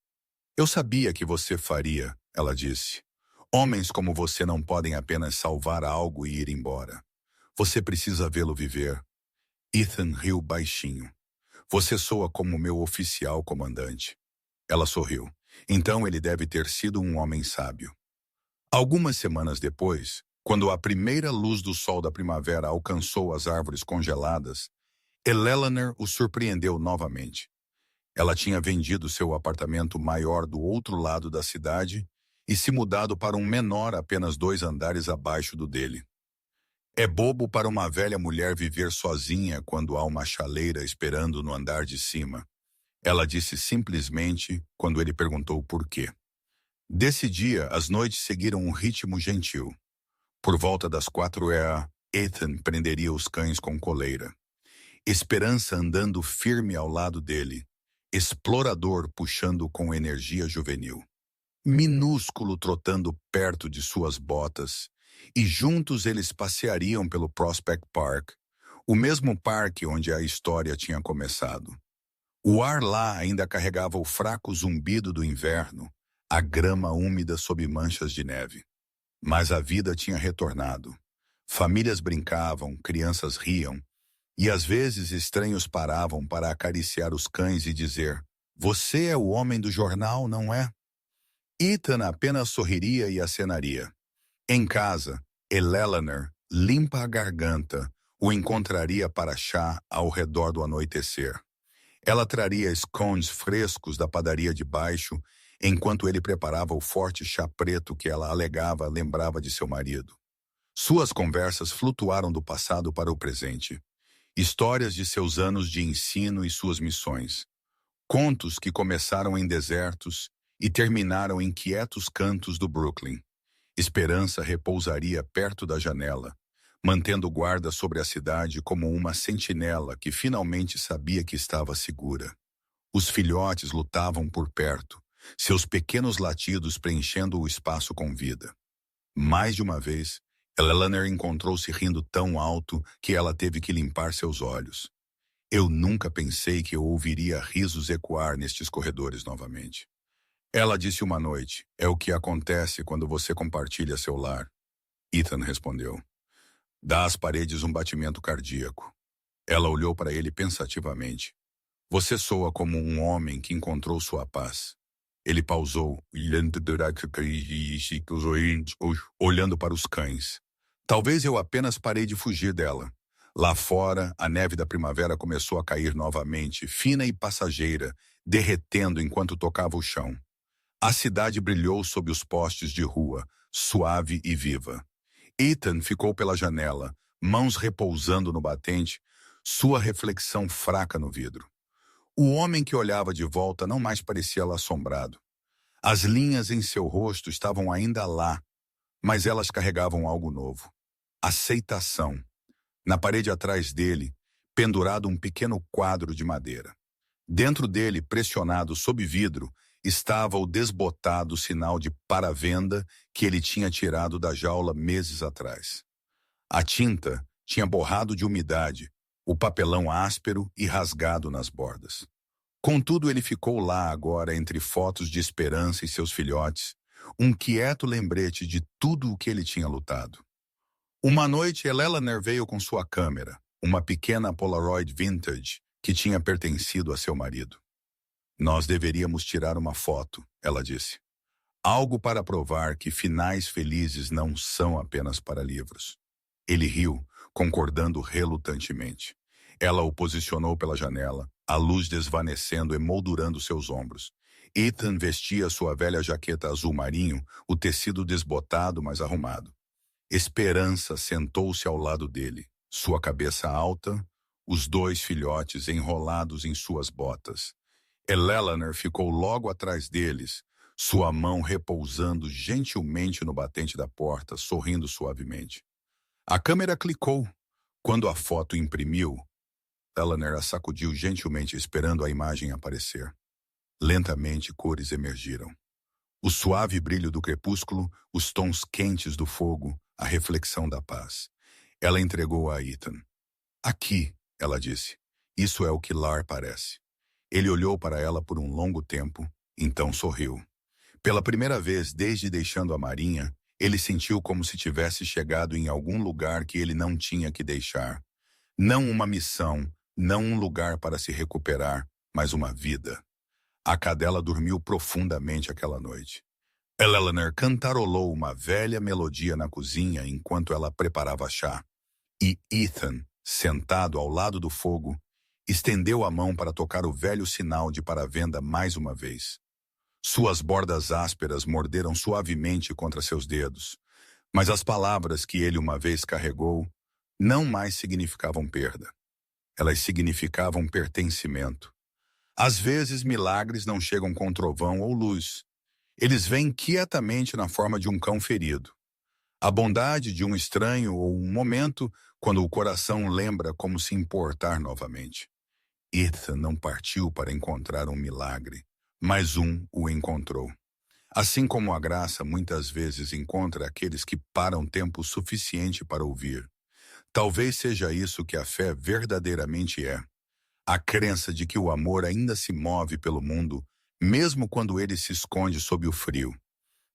Eu sabia que você faria, ela disse. Homens como você não podem apenas salvar algo e ir embora. Você precisa vê-lo viver. Ethan riu baixinho. Você soa como meu oficial comandante. Ela sorriu. Então ele deve ter sido um homem sábio. Algumas semanas depois, quando a primeira luz do sol da primavera alcançou as árvores congeladas, Elelaner o surpreendeu novamente. Ela tinha vendido seu apartamento maior do outro lado da cidade e se mudado para um menor apenas 2 andares abaixo do dele. É bobo para uma velha mulher viver sozinha quando há uma chaleira esperando no andar de cima. Ela disse simplesmente quando ele perguntou por quê. Desse dia, as noites seguiram um ritmo gentil. Por volta das 4 Ethan prenderia os cães com coleira. Esperança andando firme ao lado dele. Explorador puxando com energia juvenil. Minúsculo trotando perto de suas botas. E juntos eles passeariam pelo Prospect Park, o mesmo parque onde a história tinha começado. O ar lá ainda carregava o fraco zumbido do inverno, a grama úmida sob manchas de neve. Mas a vida tinha retornado. Famílias brincavam, crianças riam, e às vezes estranhos paravam para acariciar os cães e dizer: "Você é o homem do jornal, não é?" Ethan apenas sorriria e acenaria. Em casa, Elelaner, limpa a garganta, o encontraria para chá ao redor do anoitecer. Ela traria scones frescos da padaria de baixo, enquanto ele preparava o forte chá preto que ela alegava lembrava de seu marido. Suas conversas flutuaram do passado para o presente. Histórias de seus anos de ensino e suas missões. Contos que começaram em desertos e terminaram em quietos cantos do Brooklyn. Esperança repousaria perto da janela, mantendo guarda sobre a cidade como uma sentinela que finalmente sabia que estava segura. Os filhotes lutavam por perto, seus pequenos latidos preenchendo o espaço com vida. Mais de uma vez, Eleanor encontrou-se rindo tão alto que ela teve que limpar seus olhos. Eu nunca pensei que eu ouviria risos ecoar nestes corredores novamente. Ela disse uma noite, é o que acontece quando você compartilha seu lar. Ethan respondeu. Dá às paredes um batimento cardíaco. Ela olhou para ele pensativamente. Você soa como um homem que encontrou sua paz. Ele pausou, olhando para os cães. Talvez eu apenas parei de fugir dela. Lá fora, a neve da primavera começou a cair novamente, fina e passageira, derretendo enquanto tocava o chão. A cidade brilhou sob os postes de rua, suave e viva. Ethan ficou pela janela, mãos repousando no batente, sua reflexão fraca no vidro. O homem que olhava de volta não mais parecia assombrado. As linhas em seu rosto estavam ainda lá, mas elas carregavam algo novo. Aceitação. Na parede atrás dele, pendurado um pequeno quadro de madeira. Dentro dele, pressionado sob vidro, estava o desbotado sinal de para venda que ele tinha tirado da jaula meses atrás. A tinta tinha borrado de umidade, o papelão áspero e rasgado nas bordas. Contudo, ele ficou lá agora entre fotos de Esperança e seus filhotes, um quieto lembrete de tudo o que ele tinha lutado. Uma noite, Eleanor veio com sua câmera, uma pequena Polaroid vintage que tinha pertencido a seu marido. Nós deveríamos tirar uma foto, ela disse. Algo para provar que finais felizes não são apenas para livros. Ele riu, concordando relutantemente. Ela o posicionou pela janela, a luz desvanecendo e moldurando seus ombros. Ethan vestia sua velha jaqueta azul marinho, o tecido desbotado, mas arrumado. Esperança sentou-se ao lado dele, sua cabeça alta, os dois filhotes enrolados em suas botas. Eleanor ficou logo atrás deles, sua mão repousando gentilmente no batente da porta, sorrindo suavemente. A câmera clicou. Quando a foto imprimiu, Eleanor a sacudiu gentilmente, esperando a imagem aparecer. Lentamente, cores emergiram. O suave brilho do crepúsculo, os tons quentes do fogo, a reflexão da paz. Ela entregou a Ethan. Aqui, ela disse. Isso é o que lar parece. Ele olhou para ela por um longo tempo, então sorriu. Pela primeira vez desde deixando a marinha, ele sentiu como se tivesse chegado em algum lugar que ele não tinha que deixar. Não uma missão, não um lugar para se recuperar, mas uma vida. A cadela dormiu profundamente aquela noite. Eleanor cantarolou uma velha melodia na cozinha enquanto ela preparava chá. E Ethan, sentado ao lado do fogo, estendeu a mão para tocar o velho sinal de para-venda mais uma vez. Suas bordas ásperas morderam suavemente contra seus dedos, mas as palavras que ele uma vez carregou não mais significavam perda. Elas significavam pertencimento. Às vezes, milagres não chegam com trovão ou luz. Eles vêm quietamente na forma de um cão ferido. A bondade de um estranho ou um momento quando o coração lembra como se importar novamente. Ethan não partiu para encontrar um milagre, mas o encontrou. Assim como a graça muitas vezes encontra aqueles que param tempo suficiente para ouvir. Talvez seja isso que a fé verdadeiramente é. A crença de que o amor ainda se move pelo mundo, mesmo quando ele se esconde sob o frio.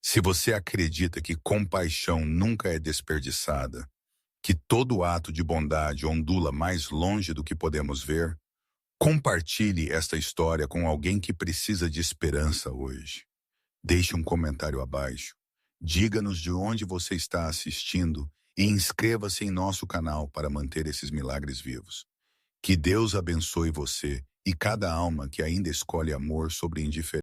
Se você acredita que compaixão nunca é desperdiçada, que todo ato de bondade ondula mais longe do que podemos ver, compartilhe esta história com alguém que precisa de esperança hoje. Deixe um comentário abaixo. Diga-nos de onde você está assistindo e inscreva-se em nosso canal para manter esses milagres vivos. Que Deus abençoe você e cada alma que ainda escolhe amor sobre indiferença.